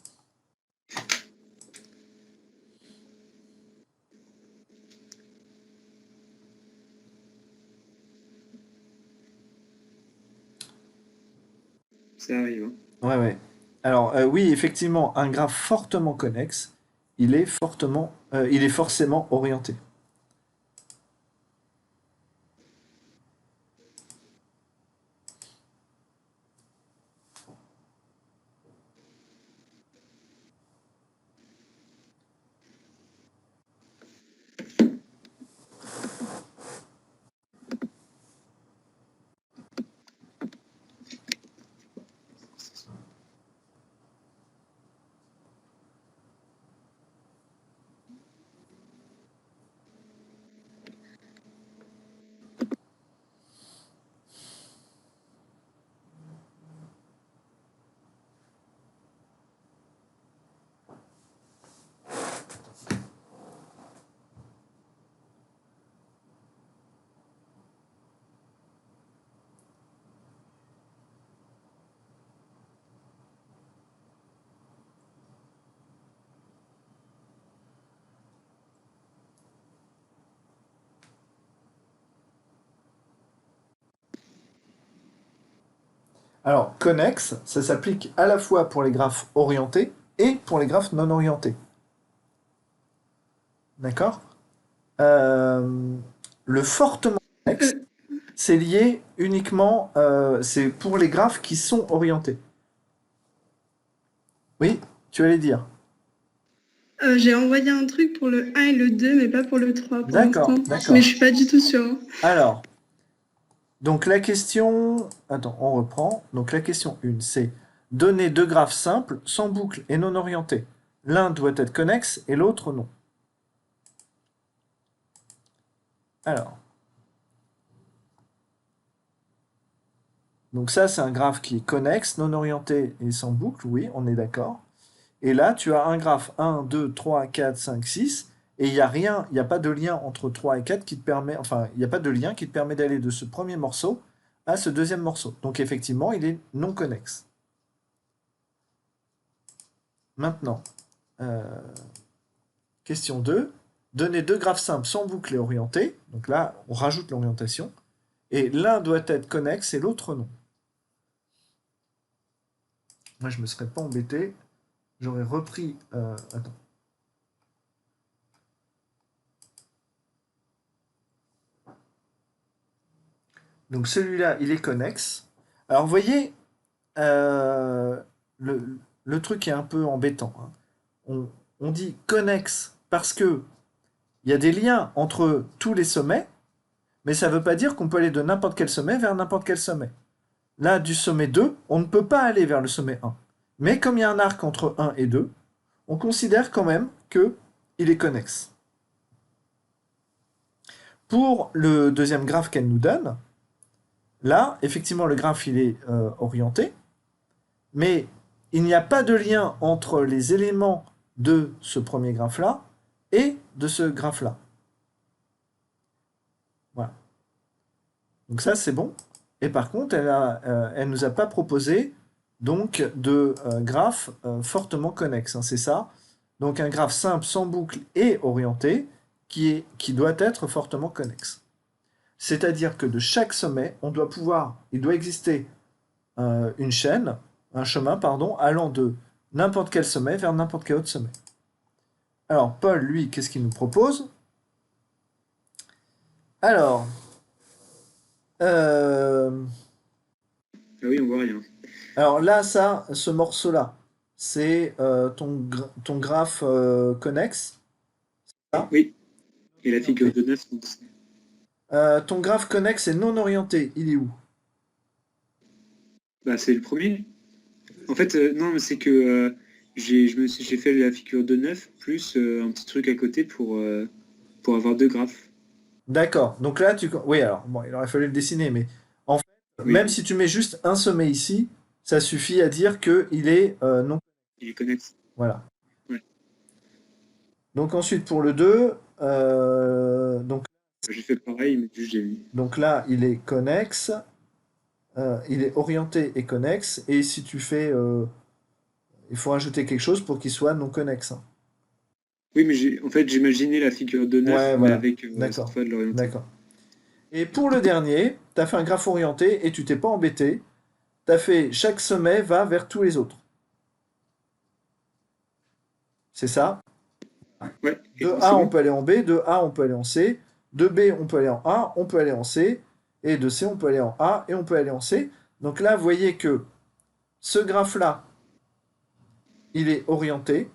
Ça arrive. Hein.
Ouais, ouais. Alors, oui, effectivement, un graphe fortement connexe, il est forcément orienté. Alors, connexe, ça s'applique à la fois pour les graphes orientés et pour les graphes non orientés. D'accord? Le fortement connexes, c'est lié uniquement, c'est pour les graphes qui sont orientés. Oui, tu allais dire.
J'ai envoyé un truc pour le 1 et le 2, mais pas pour le 3 pour
D'accord,
l'instant.
d'accord.
Mais je suis pas du tout sûre.
Alors, donc la question... Attends, on reprend. Donc la question 1, c'est donner deux graphes simples, sans boucle et non orientés. L'un doit être connexe et l'autre non. Alors. Donc ça, c'est un graphe qui est connexe, non orienté et sans boucle. Oui, on est d'accord. Et là, tu as un graphe 1, 2, 3, 4, 5, 6. Et il n'y a rien, il n'y a pas de lien entre 3 et 4 qui te permet, enfin, il n'y a pas de lien qui te permet d'aller de ce premier morceau à ce deuxième morceau. Donc effectivement, il est non connexe. Maintenant, question 2. Donner deux graphes simples sans boucle et orientés. Donc là, on rajoute l'orientation. Et l'un doit être connexe et l'autre non. Moi, je ne me serais pas embêté. J'aurais repris... attends. Donc celui-là, il est connexe. Alors vous voyez, le truc est un peu embêtant. Hein. On dit connexe parce que il y a des liens entre tous les sommets, mais ça ne veut pas dire qu'on peut aller de n'importe quel sommet vers n'importe quel sommet. Là, du sommet 2, on ne peut pas aller vers le sommet 1. Mais comme il y a un arc entre 1 et 2, on considère quand même qu'il est connexe. Pour le deuxième graphe qu'elle nous donne, là, effectivement, le graphe il est orienté, mais il n'y a pas de lien entre les éléments de ce premier graphe-là et de ce graphe-là. Voilà. Donc ça, c'est bon. Et par contre, elle nous a pas proposé donc de graphe fortement connexe. Hein, c'est ça. Donc un graphe simple, sans boucle et orienté, qui doit être fortement connexe. C'est-à-dire que de chaque sommet, il doit exister une chaîne, un chemin, pardon, allant de n'importe quel sommet vers n'importe quel autre sommet. Alors, Paul, lui, qu'est-ce qu'il nous propose? Alors,
Ah oui, on voit rien.
alors là, ce morceau-là, c'est ton graphe connexe.
Oui. Et la figure de 9,
Ton graphe connexe est non orienté. Il est où?
bah, c'est le premier. En fait, non, mais c'est que j'ai fait la figure de 9 plus un petit truc à côté pour avoir deux graphes.
D'accord. Donc là, oui, alors, bon, il aurait fallu le dessiner, mais en fait,
Oui.
même si tu mets juste un sommet ici, ça suffit à dire qu'il est non.
Il est connexe.
Voilà.
Ouais.
Donc ensuite, pour le 2, donc
J'ai fait pareil, mais juste j'ai mis.
Donc là, il est connexe, il est orienté et connexe, et si tu fais... il faut rajouter quelque chose pour qu'il soit non connexe. Hein.
Oui, mais en fait, j'imaginais la figure de 9,
Ouais,
mais
voilà.
avec
D'accord.
cette fois de l'orienté.
D'accord. Et pour le dernier, tu as fait un graphe orienté et tu t'es pas embêté. Tu as fait chaque sommet va vers tous les autres. C'est ça?
Ouais. Et
De
donc,
A,
c'est
on
bon.
peut aller en B, de A, on peut aller en C, de B, on peut aller en A, on peut aller en C, et de C, on peut aller en A, et on peut aller en C. Donc là, vous voyez que ce graphe-là, il est orienté,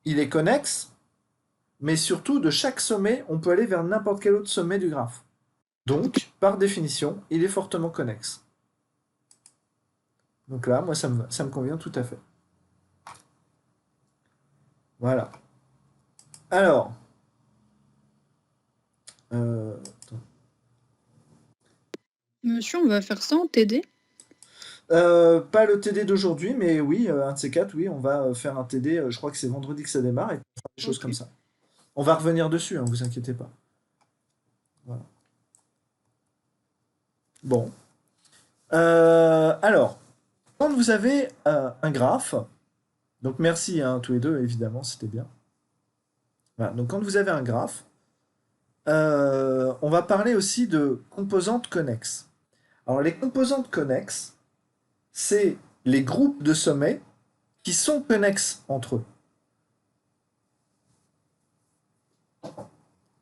il est connexe, mais surtout, de chaque sommet, on peut aller vers n'importe quel autre sommet du graphe. Donc, par définition, il est fortement connexe. Donc là, moi, ça me convient tout à fait. Voilà. Alors, attends.
Monsieur, on va faire ça en TD?
Pas le TD d'aujourd'hui, mais oui, un de ces quatre, oui, on va faire un TD, je crois que c'est vendredi que ça démarre, et on fera des choses
Ok.
comme ça. On va revenir dessus, hein, vous inquiétez pas. Voilà. Bon. Alors, quand vous avez un graphe, donc merci hein, tous les deux, évidemment, c'était bien. Voilà, donc quand vous avez un graphe, on va parler aussi de composantes connexes. Alors les composantes connexes, c'est les groupes de sommets qui sont connexes entre eux.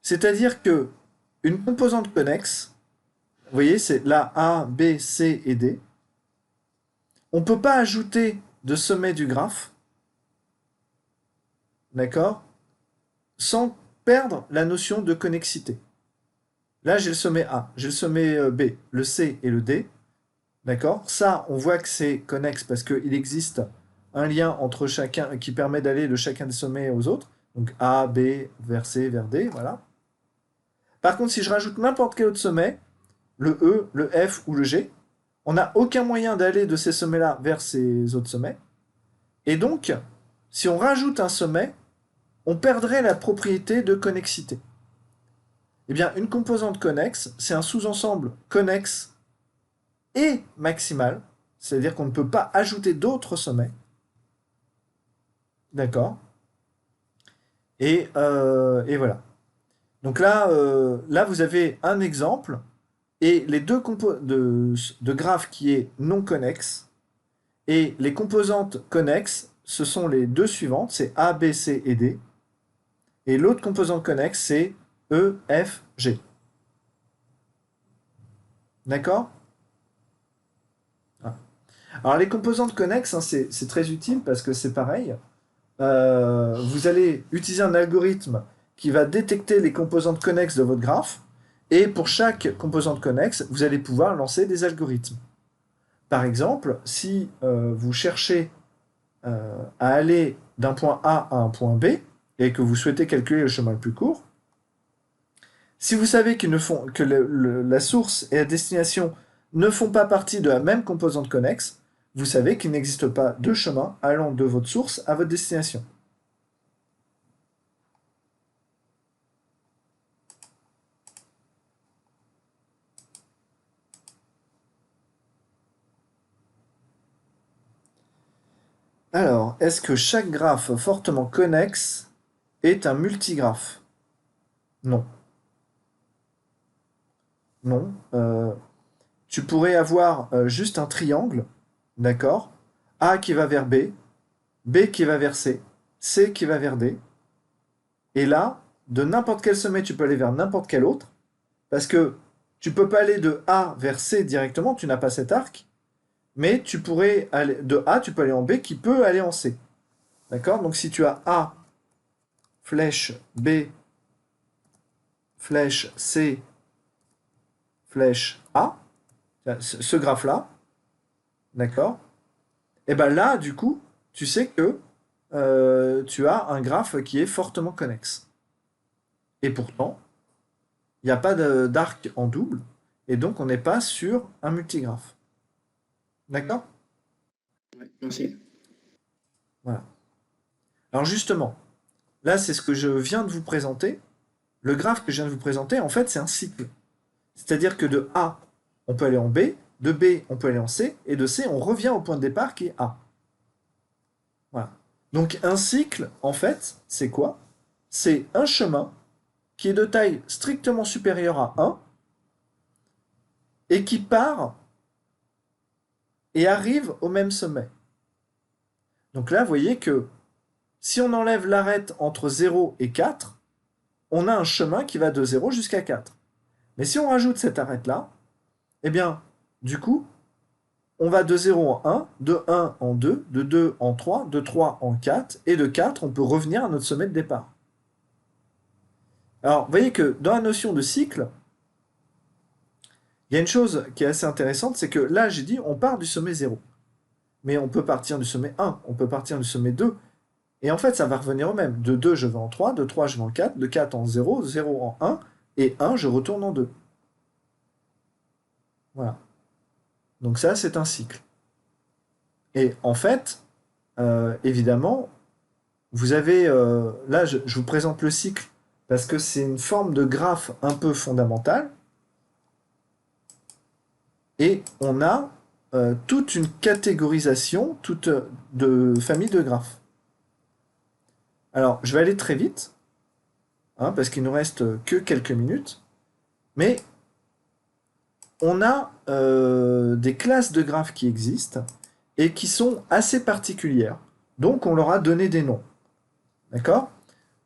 C'est-à-dire que une composante connexe, vous voyez, c'est là A, B, C et D. On ne peut pas ajouter de sommet du graphe, d'accord, sans perdre la notion de connexité. Là, j'ai le sommet A, j'ai le sommet B, le C et le D. D'accord? Ça, on voit que c'est connexe parce qu'il existe un lien entre chacun qui permet d'aller de chacun des sommets aux autres. Donc A, B, vers C, vers D, voilà. Par contre, si je rajoute n'importe quel autre sommet, le E, le F ou le G, on n'a aucun moyen d'aller de ces sommets-là vers ces autres sommets. Et donc, si on rajoute un sommet, on perdrait la propriété de connexité. Eh bien, une composante connexe, c'est un sous-ensemble connexe et maximal, c'est-à-dire qu'on ne peut pas ajouter d'autres sommets. D'accord? Et voilà. Donc là, vous avez un exemple, et les deux de graphe qui est non connexe, et les composantes connexes, ce sont les deux suivantes, c'est A, B, C et D. Et l'autre composante connexe, c'est E, F, G. D'accord? Alors les composantes connexes, hein, c'est très utile parce que c'est pareil. Vous allez utiliser un algorithme qui va détecter les composantes connexes de votre graphe, et pour chaque composante connexe, vous allez pouvoir lancer des algorithmes. Par exemple, si vous cherchez à aller d'un point A à un point B, et que vous souhaitez calculer le chemin le plus court, si vous savez que la source et la destination ne font pas partie de la même composante connexe, vous savez qu'il n'existe pas deux chemins allant de votre source à votre destination. Alors, est-ce que chaque graphe fortement connexe est un multigraphe? Non. Non. Tu pourrais avoir juste un triangle, d'accord? A qui va vers B, B qui va vers C, C qui va vers D. Et là, de n'importe quel sommet, tu peux aller vers n'importe quel autre, parce que tu peux pas aller de A vers C directement, tu n'as pas cet arc, mais tu pourrais aller de A, tu peux aller en B, qui peut aller en C. D'accord? Donc si tu as A, flèche B, flèche C, flèche A, ce graphe-là, d'accord? Et bien là, du coup, tu sais que tu as un graphe qui est fortement connexe. Et pourtant, il n'y a pas d'arc en double, et donc on n'est pas sur un multigraphe. D'accord?
Ouais, merci.
Voilà. Alors justement, là c'est ce que je viens de vous présenter. Le graphe que je viens de vous présenter, en fait, c'est un cycle. C'est-à-dire que de A, on peut aller en B, de B, on peut aller en C, et de C, on revient au point de départ qui est A. Voilà. Donc un cycle, en fait, c'est quoi? C'est un chemin qui est de taille strictement supérieure à 1 et qui part et arrive au même sommet. Donc là, vous voyez que si on enlève l'arête entre 0 et 4, on a un chemin qui va de 0 jusqu'à 4. Mais si on rajoute cette arête-là, eh bien, du coup, on va de 0 en 1, de 1 en 2, de 2 en 3, de 3 en 4, et de 4, on peut revenir à notre sommet de départ. Alors, vous voyez que dans la notion de cycle, il y a une chose qui est assez intéressante, c'est que là, j'ai dit, on part du sommet 0. Mais on peut partir du sommet 1, on peut partir du sommet 2, et en fait, ça va revenir au même. De 2, je vais en 3, de 3, je vais en 4, de 4 en 0, 0 en 1, et 1, je retourne en 2. Voilà. Donc ça, c'est un cycle. Et en fait, évidemment, vous avez... là, je vous présente le cycle parce que c'est une forme de graphe un peu fondamentale. Et on a toute une catégorisation toute de famille de graphes. Alors, je vais aller très vite, hein, parce qu'il nous reste que quelques minutes. Mais on a des classes de graphes qui existent et qui sont assez particulières. Donc, on leur a donné des noms. D'accord?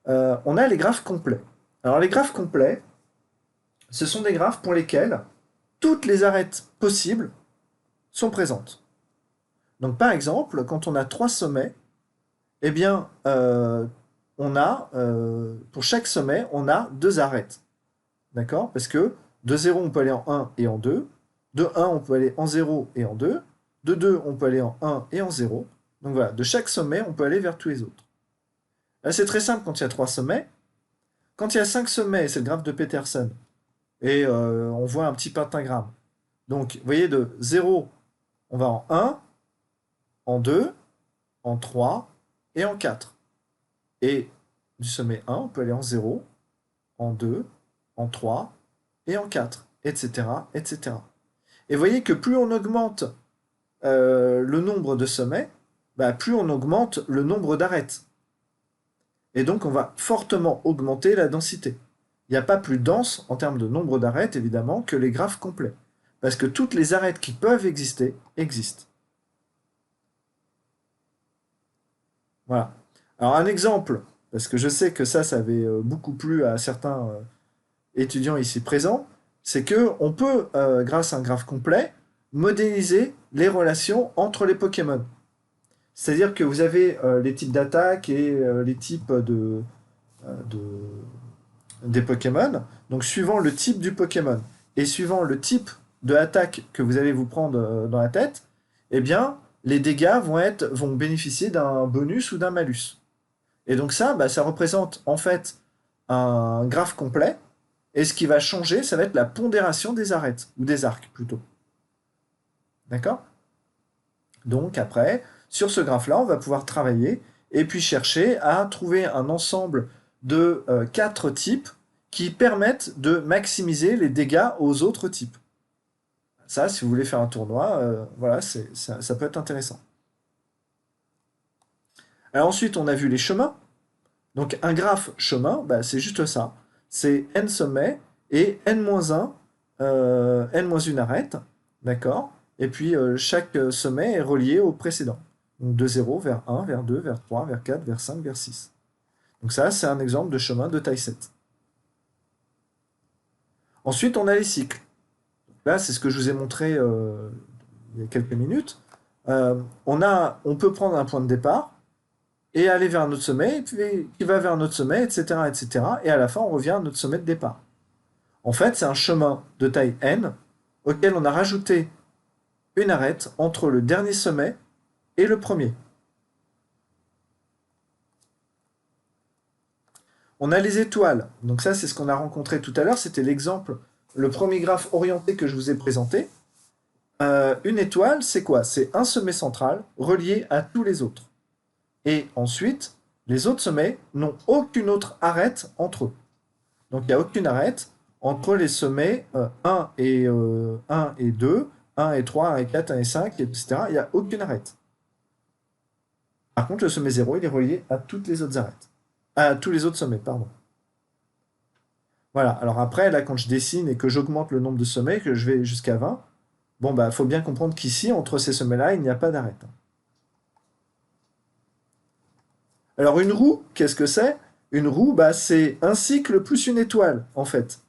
On a les graphes complets. Alors, les graphes complets, ce sont des graphes pour lesquels toutes les arêtes possibles sont présentes. Donc par exemple, quand on a 3 sommets, eh bien, pour chaque sommet, on a 2 arêtes. D'accord? Parce que de 0, on peut aller en 1 et en 2. De 1, on peut aller en 0 et en 2. De 2, on peut aller en 1 et en 0. Donc voilà, de chaque sommet, on peut aller vers tous les autres. Là, c'est très simple quand il y a 3 sommets. Quand il y a 5 sommets, c'est le graphe de Peterson. Et on voit un petit pentagramme. Donc, vous voyez, de 0, on va en 1, en 2, en 3 et en 4. Et du sommet 1, on peut aller en 0, en 2, en 3 et en 4, etc., etc. Et vous voyez que plus on augmente le nombre de sommets, plus on augmente le nombre d'arêtes. Et donc, on va fortement augmenter la densité. Il n'y a pas plus dense en termes de nombre d'arêtes, évidemment, que les graphes complets. Parce que toutes les arêtes qui peuvent exister, existent. Voilà. Alors, un exemple, parce que je sais que ça avait beaucoup plu à certains étudiants ici présents, c'est qu'on peut, grâce à un graphe complet, modéliser les relations entre les Pokémon. C'est-à-dire que vous avez les types d'attaque et les types des Pokémon. Donc, suivant le type du Pokémon et suivant le type de attaque que vous allez vous prendre dans la tête, eh bien, les dégâts vont bénéficier d'un bonus ou d'un malus. Et donc ça représente en fait un graphe complet. Et ce qui va changer, ça va être la pondération des arêtes, ou des arcs plutôt. D'accord? Donc après, sur ce graphe-là, on va pouvoir travailler et puis chercher à trouver un ensemble de 4 types qui permettent de maximiser les dégâts aux autres types. Ça, si vous voulez faire un tournoi, voilà, ça peut être intéressant. Alors ensuite, on a vu les chemins. Donc un graphe chemin, c'est juste ça. C'est n sommets et n-1 arête, d'accord? Et puis chaque sommet est relié au précédent. Donc de 0 vers 1, vers 2, vers 3, vers 4, vers 5, vers 6. Donc ça, c'est un exemple de chemin de taille 7. Ensuite, on a les cycles. Là, c'est ce que je vous ai montré il y a quelques minutes. On peut prendre un point de départ et aller vers un autre sommet, et puis qui va vers un autre sommet, etc., etc. Et à la fin, on revient à notre sommet de départ. En fait, c'est un chemin de taille n auquel on a rajouté une arête entre le dernier sommet et le premier. On a les étoiles. Donc ça, c'est ce qu'on a rencontré tout à l'heure. C'était l'exemple, le premier graphe orienté que je vous ai présenté. Une étoile, c'est quoi? C'est un sommet central relié à tous les autres. Et ensuite, les autres sommets n'ont aucune autre arête entre eux. Donc il n'y a aucune arête entre les sommets 1 et 2, 1 et 3, 1 et 4, 1 et 5, etc. Il n'y a aucune arête. Par contre, le sommet 0, il est relié à toutes les autres arêtes. À tous les autres sommets, pardon. Voilà, alors après, là, quand je dessine et que j'augmente le nombre de sommets, que je vais jusqu'à 20, il faut bien comprendre qu'ici, entre ces sommets-là, il n'y a pas d'arête. Alors une roue, qu'est-ce que c'est? Une roue, c'est un cycle plus une étoile, en fait.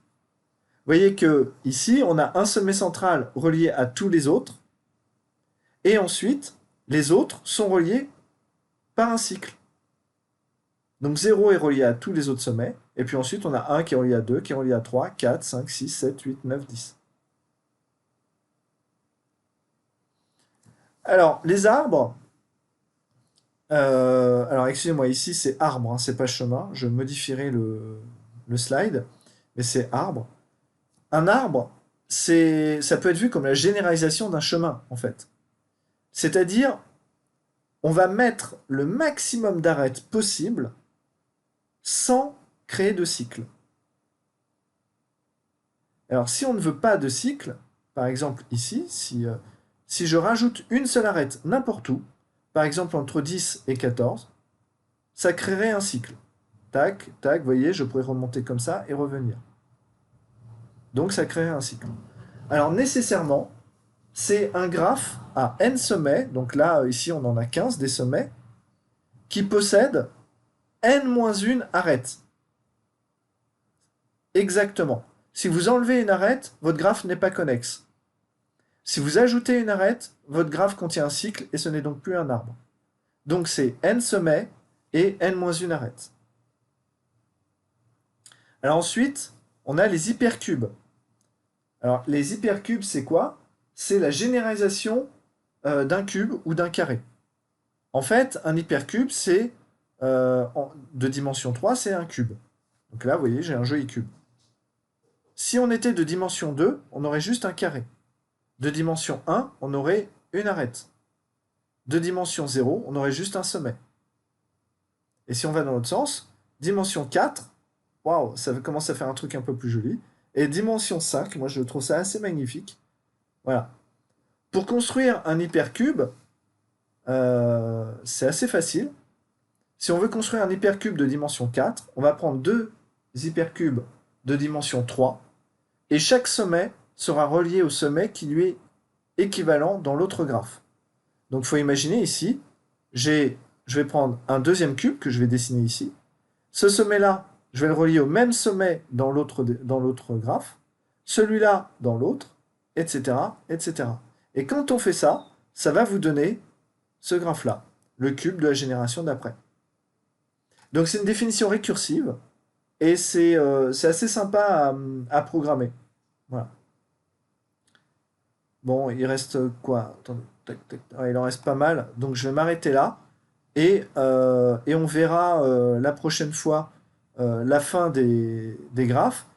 Vous voyez que ici, on a un sommet central relié à tous les autres, et ensuite, les autres sont reliés par un cycle. Donc 0 est relié à tous les autres sommets, et puis ensuite, on a 1 qui est relié à 2, qui est relié à 3, 4, 5, 6, 7, 8, 9, 10. Alors, les arbres... alors, excusez-moi, ici, c'est arbre, hein, c'est pas chemin. Je modifierai le slide, mais c'est arbre. Un arbre, ça peut être vu comme la généralisation d'un chemin, en fait. C'est-à-dire, on va mettre le maximum d'arêtes possible sans créer de cycle. Alors, si on ne veut pas de cycle, par exemple ici, si je rajoute une seule arête n'importe où, par exemple entre 10 et 14, ça créerait un cycle. Tac, tac, vous voyez, je pourrais remonter comme ça et revenir. Donc ça créerait un cycle. Alors nécessairement, c'est un graphe à n sommets, donc là, ici, on en a 15 des sommets, qui possède n-1 arête. Exactement. Si vous enlevez une arête, votre graphe n'est pas connexe. Si vous ajoutez une arête, votre graphe contient un cycle et ce n'est donc plus un arbre. Donc c'est n sommets et n-1 arête. Alors ensuite, on a les hypercubes. Alors les hypercubes, c'est quoi? C'est la généralisation d'un cube ou d'un carré. En fait, un hypercube, c'est de dimension 3, c'est un cube. Donc là, vous voyez, j'ai un joli cube. Si on était de dimension 2, on aurait juste un carré. De dimension 1, on aurait une arête. De dimension 0, on aurait juste un sommet. Et si on va dans l'autre sens, dimension 4, waouh, ça commence à faire un truc un peu plus joli. Et dimension 5, moi je trouve ça assez magnifique. Voilà. Pour construire un hypercube, c'est assez facile. Si on veut construire un hypercube de dimension 4, on va prendre deux hypercubes de dimension 3, et chaque sommet sera relié au sommet qui lui est équivalent dans l'autre graphe. Donc il faut imaginer ici, je vais prendre un deuxième cube que je vais dessiner ici. Ce sommet-là, je vais le relier au même sommet dans l'autre graphe, celui-là dans l'autre, etc., etc. Et quand on fait ça, ça va vous donner ce graphe-là, le cube de la génération d'après. Donc c'est une définition récursive, et c'est assez sympa à programmer. Voilà. Bon, il reste quoi? Attendez, tac, tac. Ah, il en reste pas mal, donc je vais m'arrêter là, et on verra la prochaine fois la fin des graphes,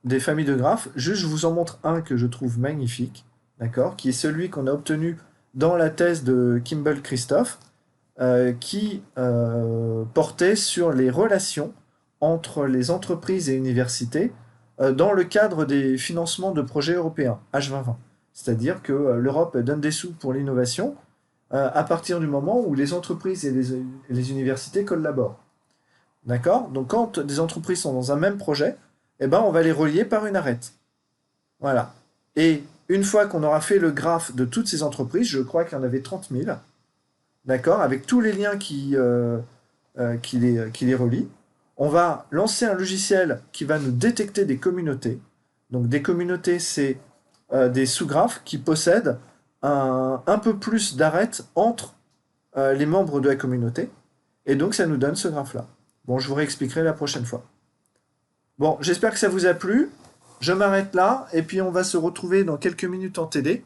des familles de graphes. Juste, je vous en montre un que je trouve magnifique, d'accord, qui est celui qu'on a obtenu dans la thèse de Kimball Christophe, qui portait sur les relations entre les entreprises et universités dans le cadre des financements de projets européens, H2020. C'est-à-dire que l'Europe donne des sous pour l'innovation à partir du moment où les entreprises et les universités collaborent. D'accord? Donc quand des entreprises sont dans un même projet, eh ben, on va les relier par une arête. Voilà. Et une fois qu'on aura fait le graphe de toutes ces entreprises, je crois qu'il y en avait 30 000, d'accord, avec tous les liens qui les relient, on va lancer un logiciel qui va nous détecter des communautés. Donc des communautés, c'est des sous-graphes qui possèdent un peu plus d'arêtes entre les membres de la communauté. Et donc ça nous donne ce graphe-là. Bon, je vous réexpliquerai la prochaine fois. Bon, j'espère que ça vous a plu. Je m'arrête là, et puis on va se retrouver dans quelques minutes en TD.